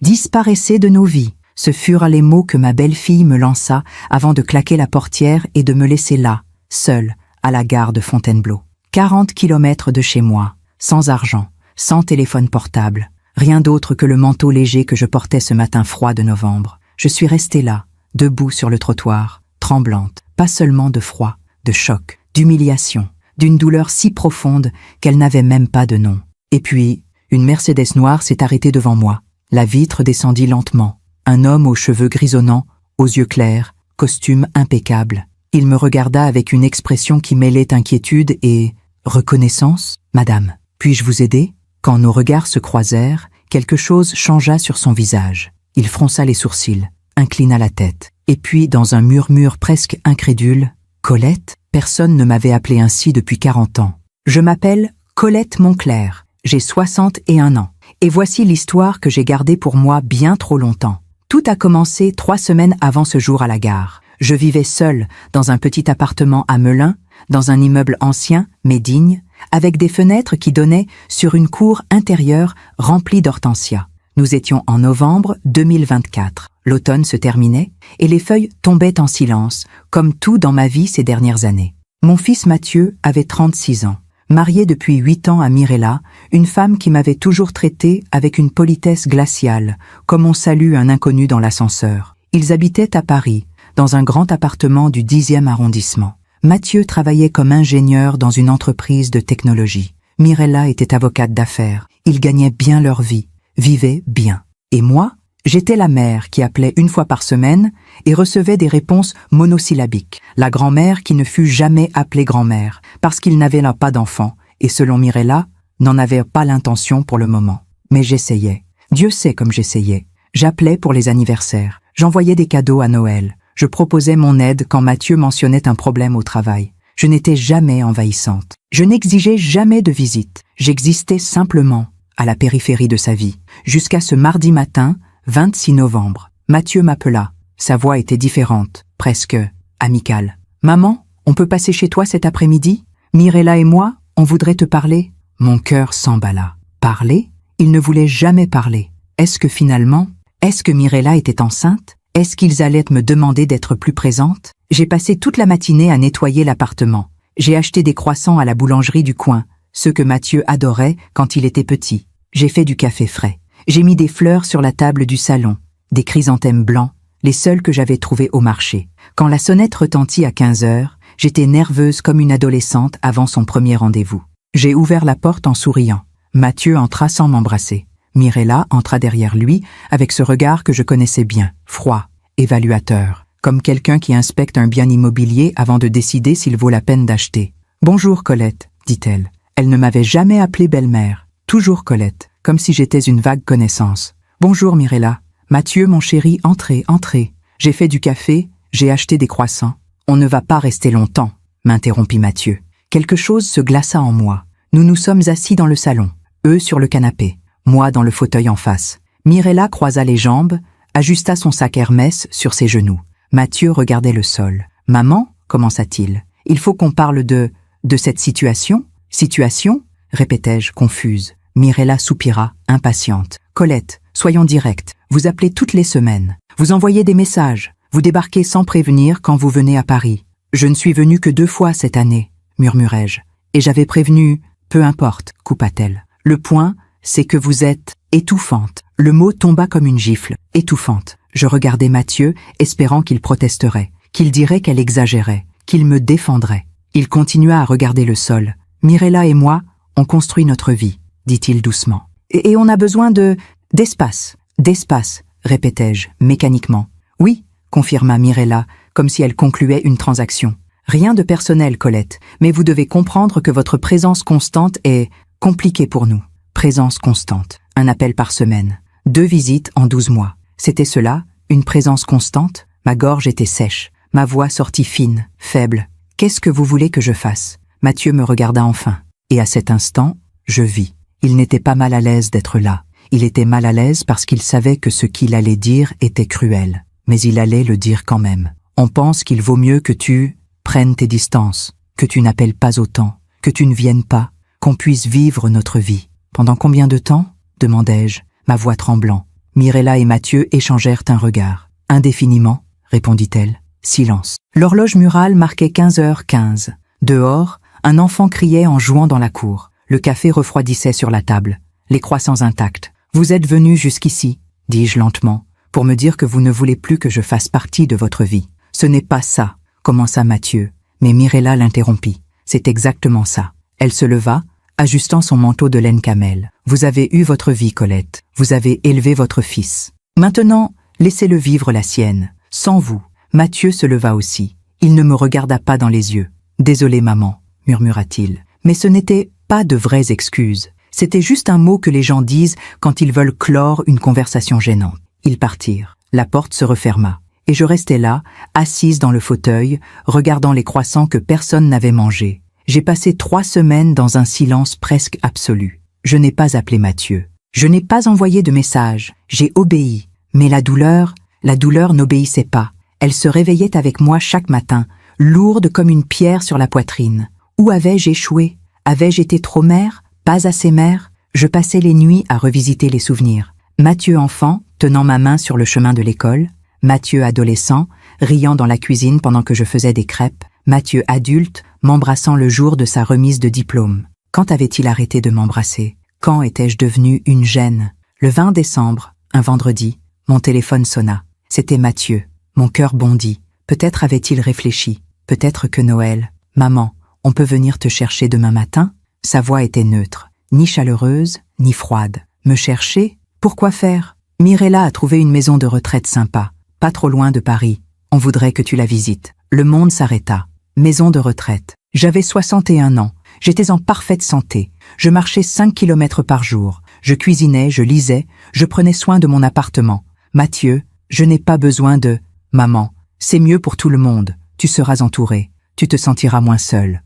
Disparaissez de nos vies. Ce furent les mots que ma belle-fille me lança avant de claquer la portière et de me laisser là, seule, à la gare de Fontainebleau. 40 kilomètres de chez moi, sans argent, sans téléphone portable, rien d'autre que le manteau léger que je portais ce matin froid de novembre. Je suis restée là, debout sur le trottoir, tremblante, pas seulement de froid, de choc, d'humiliation, d'une douleur si profonde qu'elle n'avait même pas de nom. Et puis, une Mercedes noire s'est arrêtée devant moi. La vitre descendit lentement. Un homme aux cheveux grisonnants, aux yeux clairs, costume impeccable. Il me regarda avec une expression qui mêlait inquiétude et reconnaissance. « Madame, puis-je vous aider ?» Quand nos regards se croisèrent, quelque chose changea sur son visage. Il fronça les sourcils, inclina la tête. Et puis, dans un murmure presque incrédule, « Colette ?» Personne ne m'avait appelé ainsi depuis 40 ans. Je m'appelle Colette Moncler. J'ai 61 ans. Et voici l'histoire que j'ai gardée pour moi bien trop longtemps. Tout a commencé 3 semaines avant ce jour à la gare. Je vivais seule dans un petit appartement à Melun, dans un immeuble ancien, mais digne, avec des fenêtres qui donnaient sur une cour intérieure remplie d'hortensias. Nous étions en novembre 2024. L'automne se terminait et les feuilles tombaient en silence, comme tout dans ma vie ces dernières années. Mon fils Mathieu avait 36 ans. Marié depuis 8 ans à Mirella, une femme qui m'avait toujours traité avec une politesse glaciale, comme on salue un inconnu dans l'ascenseur. Ils habitaient à Paris, dans un grand appartement du 10e arrondissement. Mathieu travaillait comme ingénieur dans une entreprise de technologie. Mirella était avocate d'affaires. Ils gagnaient bien leur vie, vivaient bien. Et moi, j'étais la mère qui appelait 1 fois par semaine et recevait des réponses monosyllabiques. La grand-mère qui ne fut jamais appelée grand-mère, parce qu'il n'avait là pas d'enfant, et selon Mirella, n'en avait pas l'intention pour le moment. Mais j'essayais. Dieu sait comme j'essayais. J'appelais pour les anniversaires. J'envoyais des cadeaux à Noël. Je proposais mon aide quand Mathieu mentionnait un problème au travail. Je n'étais jamais envahissante. Je n'exigeais jamais de visite. J'existais simplement à la périphérie de sa vie. Jusqu'à ce mardi matin, 26 novembre. Mathieu m'appela. Sa voix était différente, presque amicale. « Maman, on peut passer chez toi cet après-midi ? Mirella et moi, on voudrait te parler. » Mon cœur s'emballa. Parler ? Il ne voulait jamais parler. Est-ce que Mirella était enceinte ? Est-ce qu'ils allaient me demander d'être plus présente ? J'ai passé toute la matinée à nettoyer l'appartement. J'ai acheté des croissants à la boulangerie du coin, ceux que Mathieu adorait quand il était petit. J'ai fait du café frais. J'ai mis des fleurs sur la table du salon, des chrysanthèmes blancs, les seuls que j'avais trouvés au marché. Quand la sonnette retentit à 15 heures, j'étais nerveuse comme une adolescente avant son premier rendez-vous. J'ai ouvert la porte en souriant. Mathieu entra sans m'embrasser. Mirella entra derrière lui avec ce regard que je connaissais bien, froid, évaluateur, comme quelqu'un qui inspecte un bien immobilier avant de décider s'il vaut la peine d'acheter. « Bonjour Colette », dit-elle. Elle ne m'avait jamais appelée belle-mère, toujours Colette, comme si j'étais une vague connaissance. « Bonjour Mirella. Mathieu, mon chéri, entrez, entrez. J'ai fait du café, j'ai acheté des croissants. On ne va pas rester longtemps, » m'interrompit Mathieu. Quelque chose se glaça en moi. Nous nous sommes assis dans le salon, eux sur le canapé, moi dans le fauteuil en face. Mirella croisa les jambes, ajusta son sac Hermès sur ses genoux. Mathieu regardait le sol. « Maman, commença-t-il, il faut qu'on parle de cette situation ? » « Situation ?» répétai-je, confuse. Mirella soupira, impatiente. « Colette, soyons directs. Vous appelez toutes les semaines. Vous envoyez des messages. Vous débarquez sans prévenir quand vous venez à Paris. Je ne suis venue que 2 fois cette année, murmurai-je. Et j'avais prévenu, peu importe, coupa-t-elle. Le point, c'est que vous êtes étouffante. Le mot tomba comme une gifle. Étouffante. Je regardais Mathieu, espérant qu'il protesterait, qu'il dirait qu'elle exagérait, qu'il me défendrait. Il continua à regarder le sol. Mirella et moi, on construit notre vie, dit-il doucement. Et on a besoin d'espace, répétai-je, mécaniquement. Oui, confirma Mirella, comme si elle concluait une transaction. Rien de personnel, Colette, mais vous devez comprendre que votre présence constante est compliquée pour nous. Présence constante, un appel par semaine, 2 visites en 12 mois. C'était cela, une présence constante? Ma gorge était sèche, ma voix sortit fine, faible. Qu'est-ce que vous voulez que je fasse? Mathieu me regarda enfin, et à cet instant, je vis. Il n'était pas mal à l'aise d'être là. Il était mal à l'aise parce qu'il savait que ce qu'il allait dire était cruel. Mais il allait le dire quand même. On pense qu'il vaut mieux que tu prennes tes distances, que tu n'appelles pas autant, que tu ne viennes pas, qu'on puisse vivre notre vie. Pendant combien de temps? Demandai-je, ma voix tremblant. Mirella et Mathieu échangèrent un regard. Indéfiniment, répondit-elle. Silence. L'horloge murale marquait 15h15. Dehors, un enfant criait en jouant dans la cour. Le café refroidissait sur la table, les croissants intacts. Vous êtes venu jusqu'ici, dis-je lentement, pour me dire que vous ne voulez plus que je fasse partie de votre vie. Ce n'est pas ça, commença Mathieu, mais Mirella l'interrompit. C'est exactement ça. Elle se leva, ajustant son manteau de laine camel. Vous avez eu votre vie, Colette. Vous avez élevé votre fils. Maintenant, laissez-le vivre la sienne. Sans vous. Mathieu se leva aussi. Il ne me regarda pas dans les yeux. Désolé, maman, murmura-t-il. Mais ce n'était pas de vraies excuses. C'était juste un mot que les gens disent quand ils veulent clore une conversation gênante. Ils partirent. La porte se referma. Et je restais là, assise dans le fauteuil, regardant les croissants que personne n'avait mangés. J'ai passé 3 semaines dans un silence presque absolu. Je n'ai pas appelé Mathieu. Je n'ai pas envoyé de message. J'ai obéi. Mais la douleur n'obéissait pas. Elle se réveillait avec moi chaque matin, lourde comme une pierre sur la poitrine. Où avais-je échoué? Avais-je été trop mère? Pas assez mère? Je passais les nuits à revisiter les souvenirs. Mathieu enfant, tenant ma main sur le chemin de l'école. Mathieu adolescent, riant dans la cuisine pendant que je faisais des crêpes. Mathieu adulte, m'embrassant le jour de sa remise de diplôme. Quand avait-il arrêté de m'embrasser? Quand étais-je devenue une gêne? Le 20 décembre, un vendredi, mon téléphone sonna. C'était Mathieu. Mon cœur bondit. Peut-être avait-il réfléchi. Peut-être que Noël. Maman, on peut venir te chercher demain matin? Sa voix était neutre, ni chaleureuse, ni froide. Me chercher? Pourquoi faire? Mirella a trouvé une maison de retraite sympa, pas trop loin de Paris. On voudrait que tu la visites. Le monde s'arrêta. Maison de retraite. J'avais 61 ans. J'étais en parfaite santé. Je marchais 5 kilomètres par jour. Je cuisinais, je lisais, je prenais soin de mon appartement. Mathieu, je n'ai pas besoin de... Maman, c'est mieux pour tout le monde. Tu seras entouré. Tu te sentiras moins seul.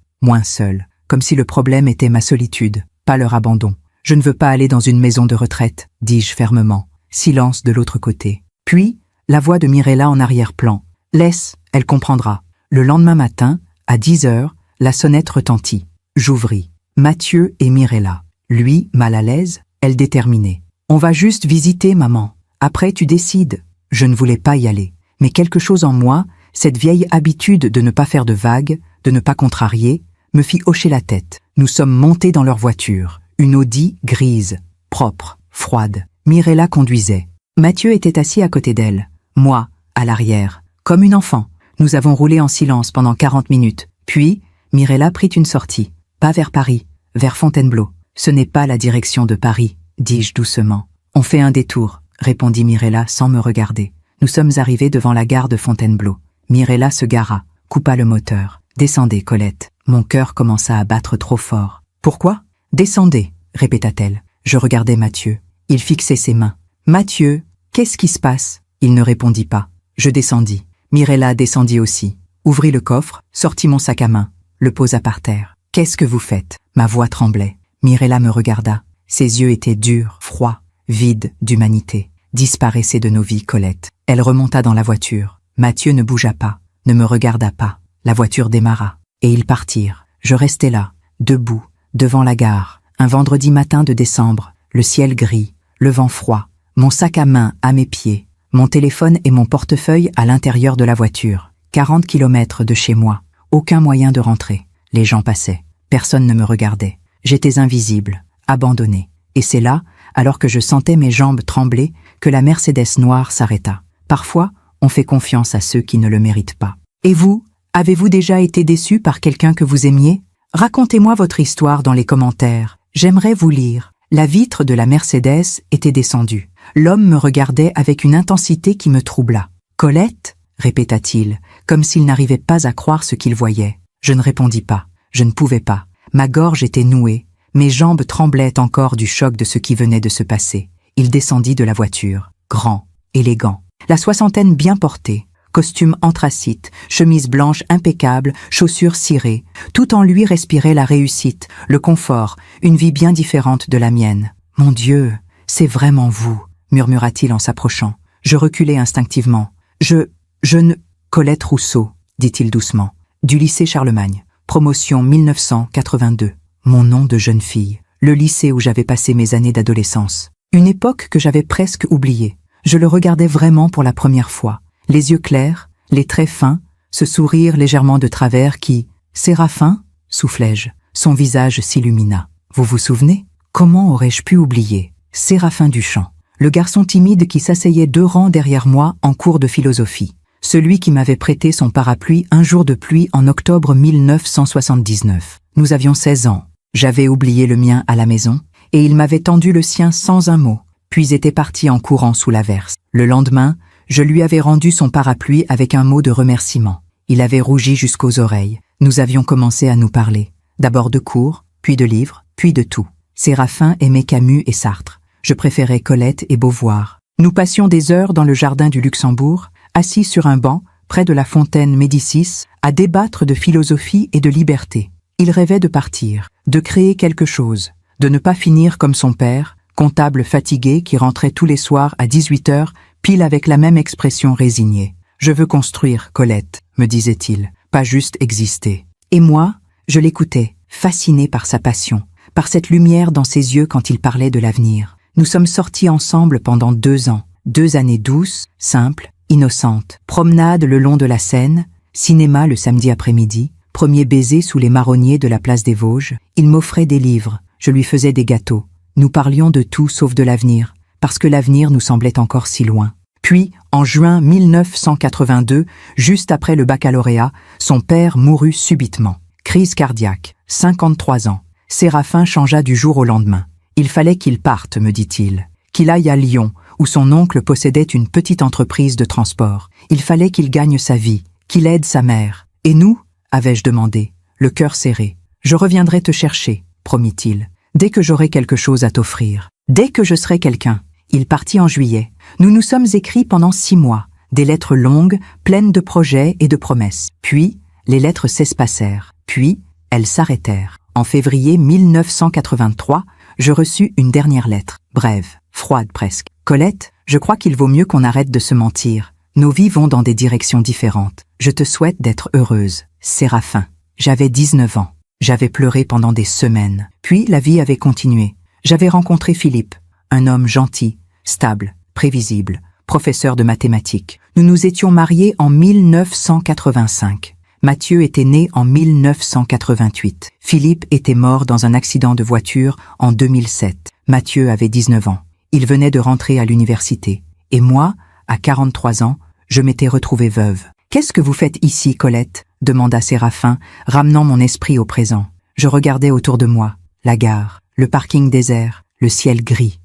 Comme si le problème était ma solitude, pas leur abandon. Je ne veux pas aller dans une maison de retraite, dis-je fermement. Silence de l'autre côté. Puis, la voix de Mirella en arrière-plan. Laisse, elle comprendra. Le lendemain matin, à 10h, la sonnette retentit. J'ouvris. Mathieu et Mirella. Lui, mal à l'aise, elle déterminée. On va juste visiter, maman. Après, tu décides. Je ne voulais pas y aller. Mais quelque chose en moi, cette vieille habitude de ne pas faire de vagues, de ne pas contrarier, me fit hocher la tête. Nous sommes montés dans leur voiture. Une Audi grise, propre, froide. Mirella conduisait. Mathieu était assis à côté d'elle. Moi, à l'arrière, comme une enfant. Nous avons roulé en silence pendant 40 minutes. Puis, Mirella prit une sortie. Pas vers Paris, vers Fontainebleau. Ce n'est pas la direction de Paris, dis-je doucement. On fait un détour, répondit Mirella sans me regarder. Nous sommes arrivés devant la gare de Fontainebleau. Mirella se gara, coupa le moteur. Descendez, Colette. Mon cœur commença à battre trop fort. Pourquoi? Descendez, répéta-t-elle. Je regardais Mathieu. Il fixait ses mains. Mathieu, qu'est-ce qui se passe? Il ne répondit pas. Je descendis. Mirella descendit aussi. Ouvrit le coffre, sortit mon sac à main, le posa par terre. Qu'est-ce que vous faites? Ma voix tremblait. Mirella me regarda. Ses yeux étaient durs, froids, vides d'humanité. Disparaissez de nos vies, Colette. Elle remonta dans la voiture. Mathieu ne bougea pas, ne me regarda pas. La voiture démarra. Et ils partirent. Je restais là, debout, devant la gare. Un vendredi matin de décembre, le ciel gris, le vent froid, mon sac à main à mes pieds, mon téléphone et mon portefeuille à l'intérieur de la voiture. 40 kilomètres de chez moi. Aucun moyen de rentrer. Les gens passaient. Personne ne me regardait. J'étais invisible, abandonné. Et c'est là, alors que je sentais mes jambes trembler, que la Mercedes noire s'arrêta. Parfois, on fait confiance à ceux qui ne le méritent pas. Et vous, avez-vous déjà été déçu par quelqu'un que vous aimiez? Racontez-moi votre histoire dans les commentaires. J'aimerais vous lire. La vitre de la Mercedes était descendue. L'homme me regardait avec une intensité qui me troubla. « Colette ?» répéta-t-il, comme s'il n'arrivait pas à croire ce qu'il voyait. Je ne répondis pas. Je ne pouvais pas. Ma gorge était nouée. Mes jambes tremblaient encore du choc de ce qui venait de se passer. Il descendit de la voiture. Grand, élégant. La soixantaine bien portée. Costume anthracite, chemise blanche impeccable, chaussures cirées. Tout en lui respirait la réussite, le confort, une vie bien différente de la mienne. « Mon Dieu, c'est vraiment vous !» murmura-t-il en s'approchant. Je reculai instinctivement. Je ne... Colette Rousseau, dit-il doucement. Du lycée Charlemagne. Promotion 1982. Mon nom de jeune fille. Le lycée où j'avais passé mes années d'adolescence. Une époque que j'avais presque oubliée. Je le regardais vraiment pour la première fois. Les yeux clairs, les traits fins, ce sourire légèrement de travers qui... Séraphin, soufflai-je. Son visage s'illumina. Vous vous souvenez? Comment aurais-je pu oublier? Séraphin Duchamp, le garçon timide qui s'asseyait 2 rangs derrière moi en cours de philosophie. Celui qui m'avait prêté son parapluie un jour de pluie en octobre 1979. Nous avions 16 ans. J'avais oublié le mien à la maison, et il m'avait tendu le sien sans un mot, puis était parti en courant sous l'averse. Le lendemain, je lui avais rendu son parapluie avec un mot de remerciement. Il avait rougi jusqu'aux oreilles. Nous avions commencé à nous parler. D'abord de cours, puis de livres, puis de tout. Séraphin aimait Camus et Sartre. Je préférais Colette et Beauvoir. Nous passions des heures dans le jardin du Luxembourg, assis sur un banc, près de la fontaine Médicis, à débattre de philosophie et de liberté. Il rêvait de partir, de créer quelque chose, de ne pas finir comme son père, comptable fatigué qui rentrait tous les soirs à 18h, pile avec la même expression résignée. « Je veux construire, Colette », me disait-il, « pas juste exister. » Et moi, je l'écoutais, fasciné par sa passion, par cette lumière dans ses yeux quand il parlait de l'avenir. Nous sommes sortis ensemble pendant 2 ans, 2 années douces, simples, innocentes. Promenade le long de la Seine, cinéma le samedi après-midi, premier baiser sous les marronniers de la place des Vosges. Il m'offrait des livres, je lui faisais des gâteaux. Nous parlions de tout sauf de l'avenir, parce que l'avenir nous semblait encore si loin. Puis, en juin 1982, juste après le baccalauréat, son père mourut subitement. Crise cardiaque, 53 ans. Séraphin changea du jour au lendemain. Il fallait qu'il parte, me dit-il, qu'il aille à Lyon, où son oncle possédait une petite entreprise de transport. Il fallait qu'il gagne sa vie, qu'il aide sa mère. Et nous, avais-je demandé, le cœur serré. Je reviendrai te chercher, promit-il, dès que j'aurai quelque chose à t'offrir, dès que je serai quelqu'un. Il partit en juillet. Nous nous sommes écrits pendant 6 mois, des lettres longues, pleines de projets et de promesses. Puis, les lettres s'espacèrent. Puis, elles s'arrêtèrent. En février 1983, je reçus une dernière lettre, brève, froide presque. Colette, je crois qu'il vaut mieux qu'on arrête de se mentir. Nos vies vont dans des directions différentes. Je te souhaite d'être heureuse. Séraphin. J'avais 19 ans. J'avais pleuré pendant des semaines. Puis la vie avait continué. J'avais rencontré Philippe, un homme gentil, stable, prévisible, professeur de mathématiques. Nous nous étions mariés en 1985. Mathieu était né en 1988. Philippe était mort dans un accident de voiture en 2007. Mathieu avait 19 ans. Il venait de rentrer à l'université. Et moi, à 43 ans, je m'étais retrouvée veuve. « Qu'est-ce que vous faites ici, Colette ?» demanda Séraphin, ramenant mon esprit au présent. Je regardais autour de moi, la gare, le parking désert, le ciel gris.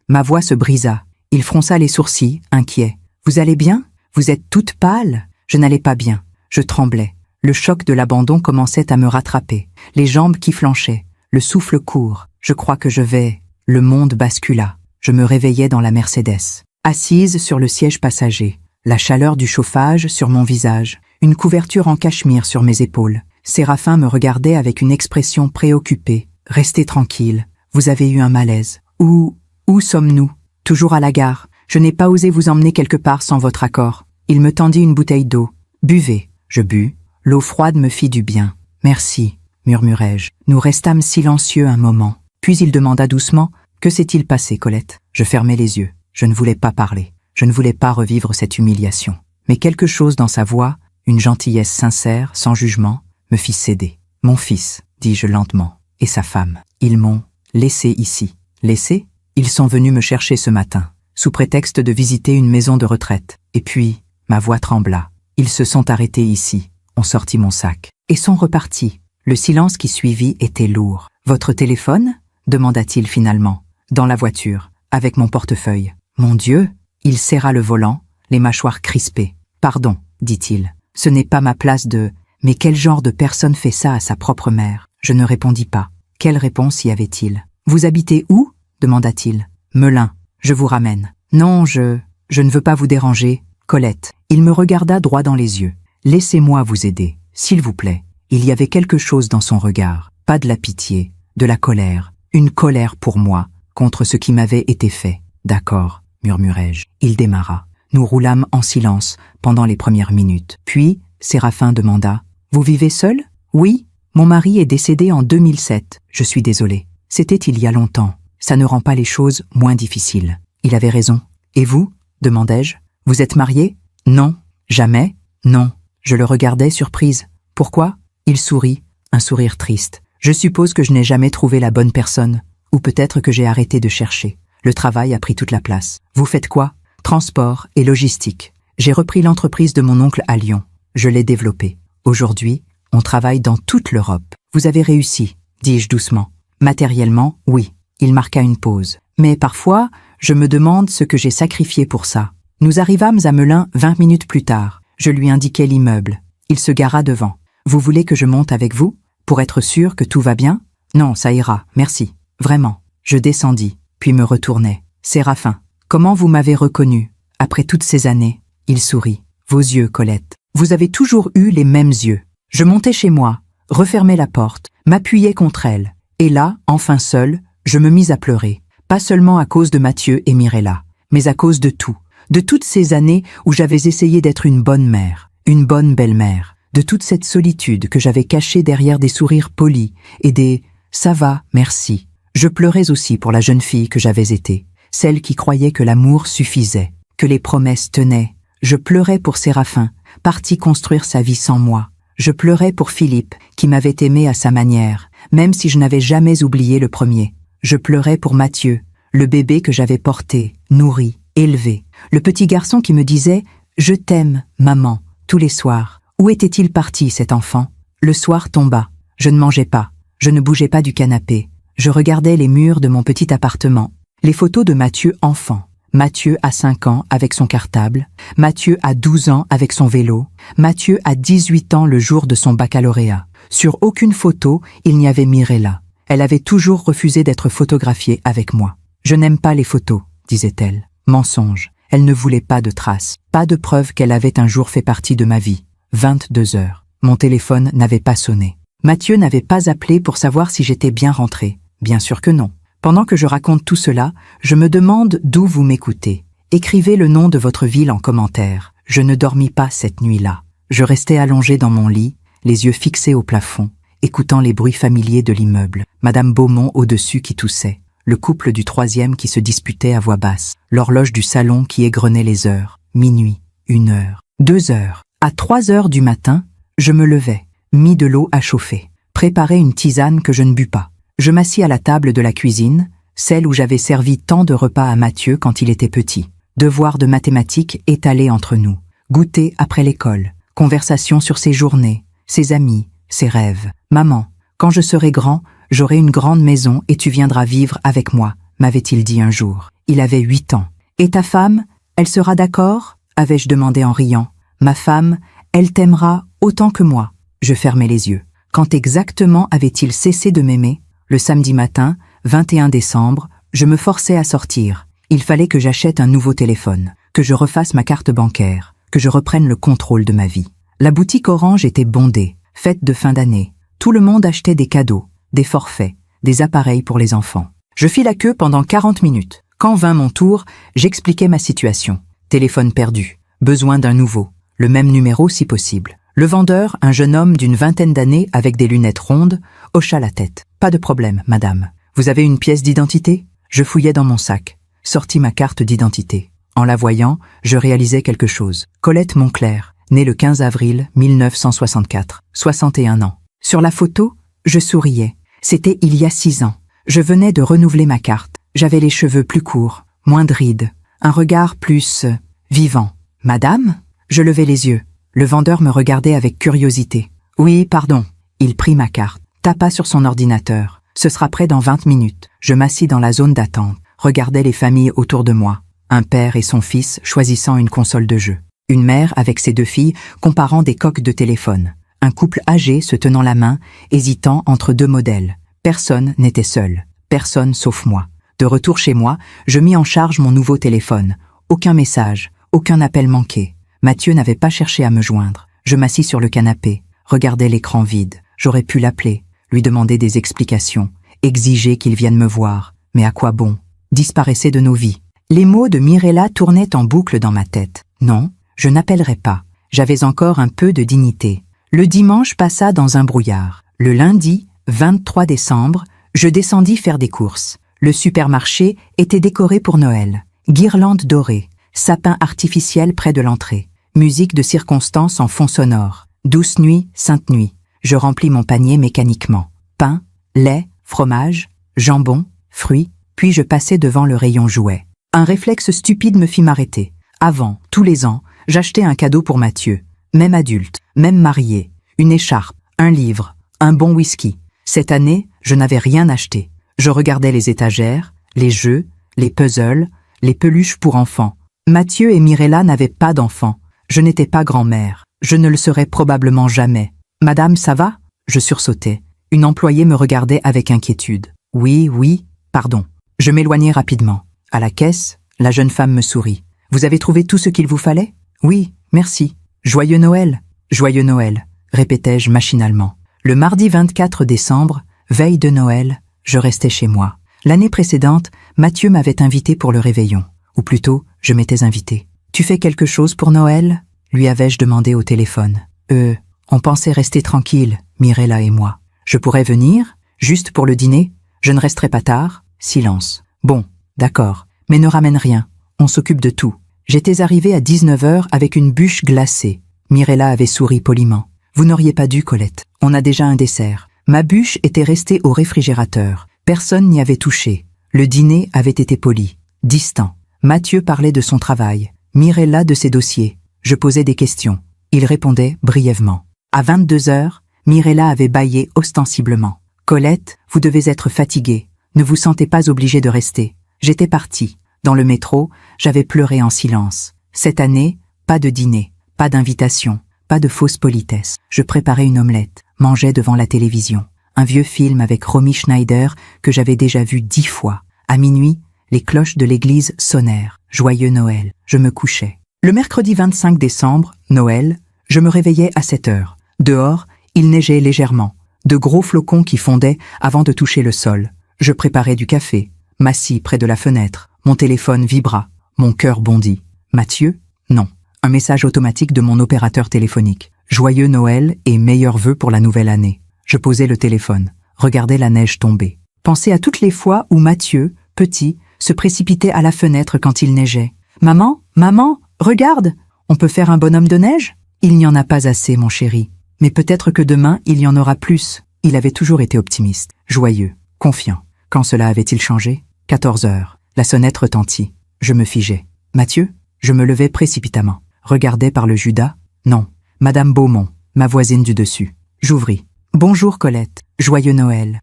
Ma voix se brisa. Il fronça les sourcils, inquiet. « Vous allez bien? Vous êtes toute pâle ?» Je n'allais pas bien. Je tremblais. Le choc de l'abandon commençait à me rattraper. Les jambes qui flanchaient, le souffle court. Je crois que je vais... Le monde bascula. Je me réveillais dans la Mercedes. Assise sur le siège passager. La chaleur du chauffage sur mon visage. Une couverture en cachemire sur mes épaules. Séraphin me regardait avec une expression préoccupée. « Restez tranquille. Vous avez eu un malaise. » Où sommes-nous? Toujours à la gare. Je n'ai pas osé vous emmener quelque part sans votre accord. Il me tendit une bouteille d'eau. Buvez. Je bus. L'eau froide me fit du bien. Merci, murmurai-je. Nous restâmes silencieux un moment. Puis il demanda doucement, « Que s'est-il passé, Colette ?» Je fermai les yeux. Je ne voulais pas parler. Je ne voulais pas revivre cette humiliation. Mais quelque chose dans sa voix, une gentillesse sincère, sans jugement, me fit céder. « Mon fils, dis-je lentement, et sa femme, ils m'ont laissé ici. » Laissé? Ils sont venus me chercher ce matin, sous prétexte de visiter une maison de retraite. Et puis, ma voix trembla. Ils se sont arrêtés ici, ont sorti mon sac, et sont repartis. Le silence qui suivit était lourd. « Votre téléphone ?» demanda-t-il finalement, dans la voiture, avec mon portefeuille. « Mon Dieu !» Il serra le volant, les mâchoires crispées. « Pardon, dit-il, ce n'est pas ma place de... Mais quel genre de personne fait ça à sa propre mère ?» Je ne répondis pas. Quelle réponse y avait-il? « Vous habitez où ?» demanda-t-il. « Melun, je vous ramène. »« Non, je ne veux pas vous déranger. Colette. » Il me regarda droit dans les yeux. « Laissez-moi vous aider, s'il vous plaît. » Il y avait quelque chose dans son regard. Pas de la pitié, de la colère. Une colère pour moi, contre ce qui m'avait été fait. « D'accord, » murmurai-je. Il démarra. Nous roulâmes en silence pendant les premières minutes. Puis, Séraphin demanda, « Vous vivez seul ?»« Oui, mon mari est décédé en 2007. Je suis désolé. C'était il y a longtemps. Ça ne rend pas les choses moins difficiles. » Il avait raison. Et vous? Demandai-je. Vous êtes marié? Non. Jamais? Non. Je le regardais surprise. Pourquoi? Il sourit, un sourire triste. Je suppose que je n'ai jamais trouvé la bonne personne. Ou peut-être que j'ai arrêté de chercher. Le travail a pris toute la place. Vous faites quoi? Transport et logistique. J'ai repris l'entreprise de mon oncle à Lyon. Je l'ai développée. Aujourd'hui, on travaille dans toute l'Europe. Vous avez réussi, dis-je doucement. Matériellement, oui. Il marqua une pause. Mais parfois, je me demande ce que j'ai sacrifié pour ça. Nous arrivâmes à Melun 20 minutes plus tard. Je lui indiquai l'immeuble. Il se gara devant. Vous voulez que je monte avec vous? Pour être sûr que tout va bien? Non, ça ira, merci. Vraiment. Je descendis, puis me retournai. Séraphin, comment vous m'avez reconnu? Après toutes ces années, il sourit. Vos yeux, Colette. Vous avez toujours eu les mêmes yeux. Je montai chez moi, refermai la porte, m'appuyai contre elle. Et là, enfin seule, je me mis à pleurer. Pas seulement à cause de Mathieu et Mirella, mais à cause de tout. De toutes ces années où j'avais essayé d'être une bonne mère, une bonne belle-mère. De toute cette solitude que j'avais cachée derrière des sourires polis et des « ça va, merci ». Je pleurais aussi pour la jeune fille que j'avais été, celle qui croyait que l'amour suffisait, que les promesses tenaient. Je pleurais pour Séraphin, parti construire sa vie sans moi. Je pleurais pour Philippe, qui m'avait aimé à sa manière, même si je n'avais jamais oublié le premier. Je pleurais pour Mathieu, le bébé que j'avais porté, nourri, élevé. Le petit garçon qui me disait « Je t'aime, maman », tous les soirs. Où était-il parti, cet enfant? Le soir tomba. Je ne mangeais pas. Je ne bougeais pas du canapé. Je regardais les murs de mon petit appartement. Les photos de Mathieu enfant. Mathieu à 5 ans avec son cartable. Mathieu à 12 ans avec son vélo. Mathieu à 18 ans le jour de son baccalauréat. Sur aucune photo, il n'y avait Mirella. Elle avait toujours refusé d'être photographiée avec moi. Je n'aime pas les photos, disait-elle. Mensonge. Elle ne voulait pas de traces, pas de preuve qu'elle avait un jour fait partie de ma vie. 22 heures. Mon téléphone n'avait pas sonné. Mathieu n'avait pas appelé pour savoir si j'étais bien rentrée. Bien sûr que non. Pendant que je raconte tout cela, je me demande d'où vous m'écoutez. Écrivez le nom de votre ville en commentaire. Je ne dormis pas cette nuit-là. Je restais allongée dans mon lit, les yeux fixés au plafond, écoutant les bruits familiers de l'immeuble. Madame Beaumont au-dessus qui toussait. Le couple du 3e qui se disputait à voix basse. L'horloge du salon qui égrenait les heures. Minuit, 1 heure, 2 heures. À 3 heures du matin, je me levai, mis de l'eau à chauffer, préparai une tisane que je ne bus pas. Je m'assis à la table de la cuisine, celle où j'avais servi tant de repas à Mathieu quand il était petit. Devoirs de mathématiques étalés entre nous, goûter après l'école, conversation sur ses journées, ses amis, ses rêves. Maman, quand je serai grand, j'aurai une grande maison et tu viendras vivre avec moi, m'avait-il dit un jour. Il avait 8 ans. Et ta femme, elle sera d'accord? Avais-je demandé en riant. Ma femme, elle t'aimera autant que moi. Je fermai les yeux. Quand exactement avait-il cessé de m'aimer? Le samedi matin, 21 décembre, je me forçais à sortir. Il fallait que j'achète un nouveau téléphone, que je refasse ma carte bancaire, que je reprenne le contrôle de ma vie. La boutique Orange était bondée, fête de fin d'année. Tout le monde achetait des cadeaux, des forfaits, des appareils pour les enfants. Je fis la queue pendant 40 minutes. Quand vint mon tour, j'expliquai ma situation. Téléphone perdu, besoin d'un nouveau. Le même numéro si possible. Le vendeur, un jeune homme d'une vingtaine d'années avec des lunettes rondes, hocha la tête. Pas de problème, madame. Vous avez une pièce d'identité? Je fouillai dans mon sac, sortis ma carte d'identité. En la voyant, je réalisais quelque chose. Colette Monclerc, née le 15 avril 1964, 61 ans. Sur la photo, je souriais. C'était il y a 6 ans. Je venais de renouveler ma carte. J'avais les cheveux plus courts, moins de rides, un regard plus vivant. Madame? Je levai les yeux. Le vendeur me regardait avec curiosité. Oui, pardon. Il prit ma carte, tapa sur son ordinateur. Ce sera prêt dans 20 minutes. Je m'assis dans la zone d'attente, regardais les familles autour de moi. Un père et son fils choisissant une console de jeu. Une mère avec ses 2 filles comparant des coques de téléphone. Un couple âgé se tenant la main, hésitant entre 2 modèles. Personne n'était seul. Personne sauf moi. De retour chez moi, je mis en charge mon nouveau téléphone. Aucun message, aucun appel manqué. Mathieu n'avait pas cherché à me joindre. Je m'assis sur le canapé, regardais l'écran vide. J'aurais pu l'appeler, lui demander des explications, exiger qu'il vienne me voir. Mais à quoi bon? Disparaissait de nos vies. Les mots de Mirella tournaient en boucle dans ma tête. Non, je n'appellerai pas. J'avais encore un peu de dignité. Le dimanche passa dans un brouillard. Le lundi, 23 décembre, je descendis faire des courses. Le supermarché était décoré pour Noël. Guirlande dorée, sapin artificiel près de l'entrée, musique de circonstance en fond sonore, douce nuit, sainte nuit. Je remplis mon panier mécaniquement. Pain, lait, fromage, jambon, fruits, puis je passai devant le rayon jouets. Un réflexe stupide me fit m'arrêter. Avant, tous les ans, j'achetais un cadeau pour Mathieu. Même adulte, même marié. Une écharpe, un livre, un bon whisky. Cette année, je n'avais rien acheté. Je regardais les étagères, les jeux, les puzzles, les peluches pour enfants. Mathieu et Mirella n'avaient pas d'enfants. Je n'étais pas grand-mère. Je ne le serais probablement jamais. « Madame, ça va ?» Je sursautais. Une employée me regardait avec inquiétude. « Oui, pardon. » Je m'éloignai rapidement. À la caisse, la jeune femme me sourit. « Vous avez trouvé tout ce qu'il vous fallait ?»« Oui, merci. Joyeux Noël !»« Joyeux Noël !» répétai-je machinalement. Le mardi 24 décembre, veille de Noël, je restais chez moi. L'année précédente, Mathieu m'avait invité pour le réveillon. Ou plutôt, je m'étais invité. « Tu fais quelque chose pour Noël ?» lui avais-je demandé au téléphone. On pensait rester tranquille, Mirella et moi. Je pourrais venir, juste pour le dîner. Je ne resterai pas tard. Silence. Bon, d'accord, mais ne ramène rien. On s'occupe de tout. J'étais arrivé à 19h avec une bûche glacée. Mirella avait souri poliment. Vous n'auriez pas dû, Colette. On a déjà un dessert. Ma bûche était restée au réfrigérateur. Personne n'y avait touché. Le dîner avait été poli, distant. Mathieu parlait de son travail. Mirella de ses dossiers. Je posais des questions. Il répondait brièvement. À 22h, Mirella avait bâillé ostensiblement. « Colette, vous devez être fatiguée. Ne vous sentez pas obligée de rester. » J'étais partie. Dans le métro, j'avais pleuré en silence. Cette année, pas de dîner, pas d'invitation, pas de fausse politesse. Je préparais une omelette, mangeais devant la télévision. Un vieux film avec Romy Schneider que j'avais déjà vu 10 fois. À minuit, les cloches de l'église sonnèrent. Joyeux Noël. Je me couchais. Le mercredi 25 décembre, Noël, je me réveillais à 7h. Dehors, il neigeait légèrement, de gros flocons qui fondaient avant de toucher le sol. Je préparais du café, m'assis près de la fenêtre. Mon téléphone vibra, mon cœur bondit. Mathieu? Non. Un message automatique de mon opérateur téléphonique. Joyeux Noël et meilleurs vœux pour la nouvelle année. Je posais le téléphone, regardais la neige tomber. Pensais à toutes les fois où Mathieu, petit, se précipitait à la fenêtre quand il neigeait. « Maman, regarde, on peut faire un bonhomme de neige ?» Il n'y en a pas assez, mon chéri. Mais peut-être que demain, il y en aura plus. Il avait toujours été optimiste, joyeux, confiant. Quand cela avait-il changé? 14h. La sonnette retentit. Je me figeais. Mathieu? Je me levai précipitamment. Regardais par le Judas? Non. Madame Beaumont, ma voisine du dessus. J'ouvris. Bonjour Colette. Joyeux Noël,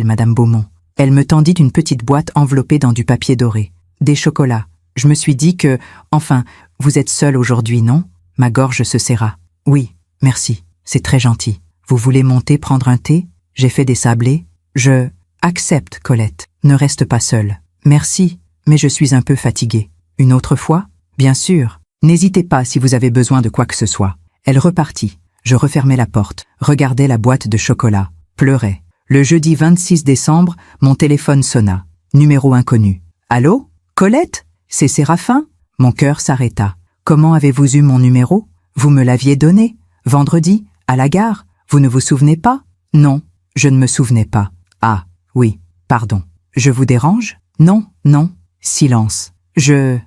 Madame Beaumont. Elle me tendit une petite boîte enveloppée dans du papier doré. Des chocolats. Je me suis dit que, enfin, vous êtes seule aujourd'hui, non? Ma gorge se serra. Oui, merci, c'est très gentil. Vous voulez monter prendre un thé? J'ai fait des sablés. Je accepte, Colette. Ne reste pas seule. Merci, mais je suis un peu fatiguée. Une autre fois? Bien sûr. N'hésitez pas si vous avez besoin de quoi que ce soit. Elle repartit. Je refermai la porte, regardai la boîte de chocolat, pleurais. Le jeudi 26 décembre, mon téléphone sonna. Numéro inconnu. Allô? Colette? C'est Séraphin? Mon cœur s'arrêta. Comment avez-vous eu mon numéro? Vous me l'aviez donné? Vendredi? À la gare? Vous ne vous souvenez pas? Non, je ne me souvenais pas. Ah, oui, pardon. Je vous dérange? Non. Silence. Je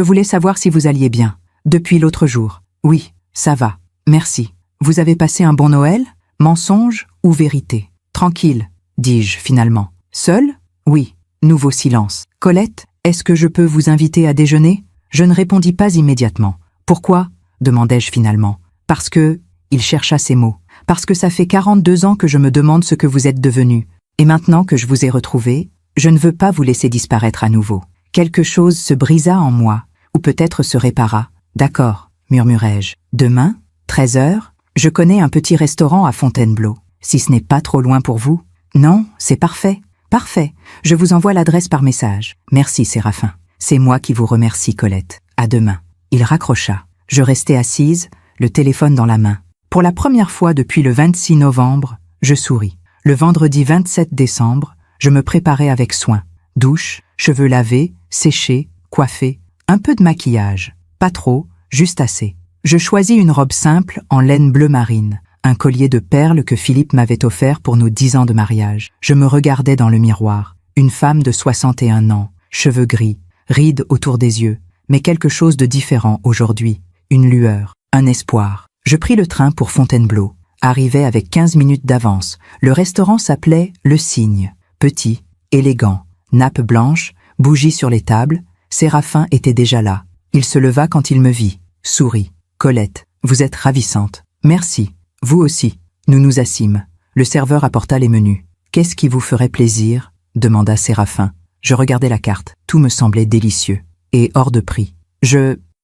voulais savoir si vous alliez bien. Depuis l'autre jour. Oui, ça va. Merci. Vous avez passé un bon Noël? Mensonge ou vérité? Tranquille, dis-je finalement. Seul? Oui. Nouveau silence. Colette, est-ce que je peux vous inviter à déjeuner? Je ne répondis pas immédiatement. Pourquoi? Demandai-je finalement. Parce que, il chercha ses mots. Parce que ça fait 42 ans que je me demande ce que vous êtes devenu. Et maintenant que je vous ai retrouvé, je ne veux pas vous laisser disparaître à nouveau. Quelque chose se brisa en moi, ou peut-être se répara. D'accord, murmurai-je. Demain, 13h, je connais un petit restaurant à Fontainebleau. Si ce n'est pas trop loin pour vous? Non, c'est parfait. Parfait. Je vous envoie l'adresse par message. Merci, Séraphin. C'est moi qui vous remercie, Colette. À demain. Il raccrocha. Je restai assise, le téléphone dans la main. Pour la première fois depuis le 26 novembre, je souris. Le vendredi 27 décembre, je me préparais avec soin. Douche, cheveux lavés, séchés, coiffés, un peu de maquillage. Pas trop, juste assez. Je choisis une robe simple en laine bleu marine, un collier de perles que Philippe m'avait offert pour nos 10 ans de mariage. Je me regardais dans le miroir. Une femme de 61 ans, cheveux gris, rides autour des yeux, mais quelque chose de différent aujourd'hui, une lueur, un espoir. Je pris le train pour Fontainebleau, arrivai avec 15 minutes d'avance. Le restaurant s'appelait Le Cygne, petit, élégant, nappe blanche, bougies sur les tables. Séraphin était déjà là. Il se leva quand il me vit, sourit. « Colette, vous êtes ravissante. »« Merci, vous aussi. » Nous nous assîmes. Le serveur apporta les menus. « Qu'est-ce qui vous ferait plaisir ?» demanda Séraphin. Je regardais la carte. Tout me semblait délicieux. Et hors de prix.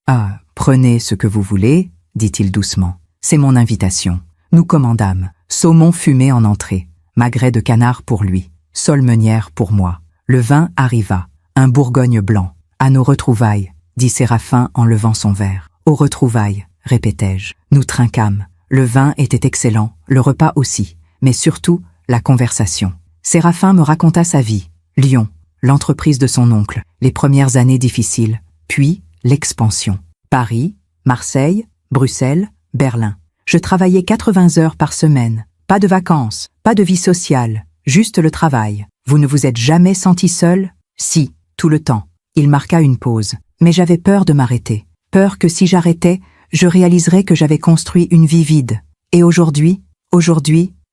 Ah, prenez ce que vous voulez, dit-il doucement. C'est mon invitation. Nous commandâmes. Saumon fumé en entrée. Magret de canard pour lui. Sole meunière pour moi. Le vin arriva. Un Bourgogne blanc. À nos retrouvailles, dit Séraphin en levant son verre. Aux retrouvailles, répétai-je. Nous trinquâmes. Le vin était excellent, le repas aussi, mais surtout la conversation. Séraphin me raconta sa vie. Lyon, l'entreprise de son oncle, les premières années difficiles, puis l'expansion. Paris, Marseille, Bruxelles, Berlin. Je travaillais 80 heures par semaine. Pas de vacances, pas de vie sociale, juste le travail. Vous ne vous êtes jamais senti seul? Si, tout le temps. Il marqua une pause. Mais j'avais peur de m'arrêter. Peur que si j'arrêtais, je réaliserais que j'avais construit une vie vide. Et aujourd'hui,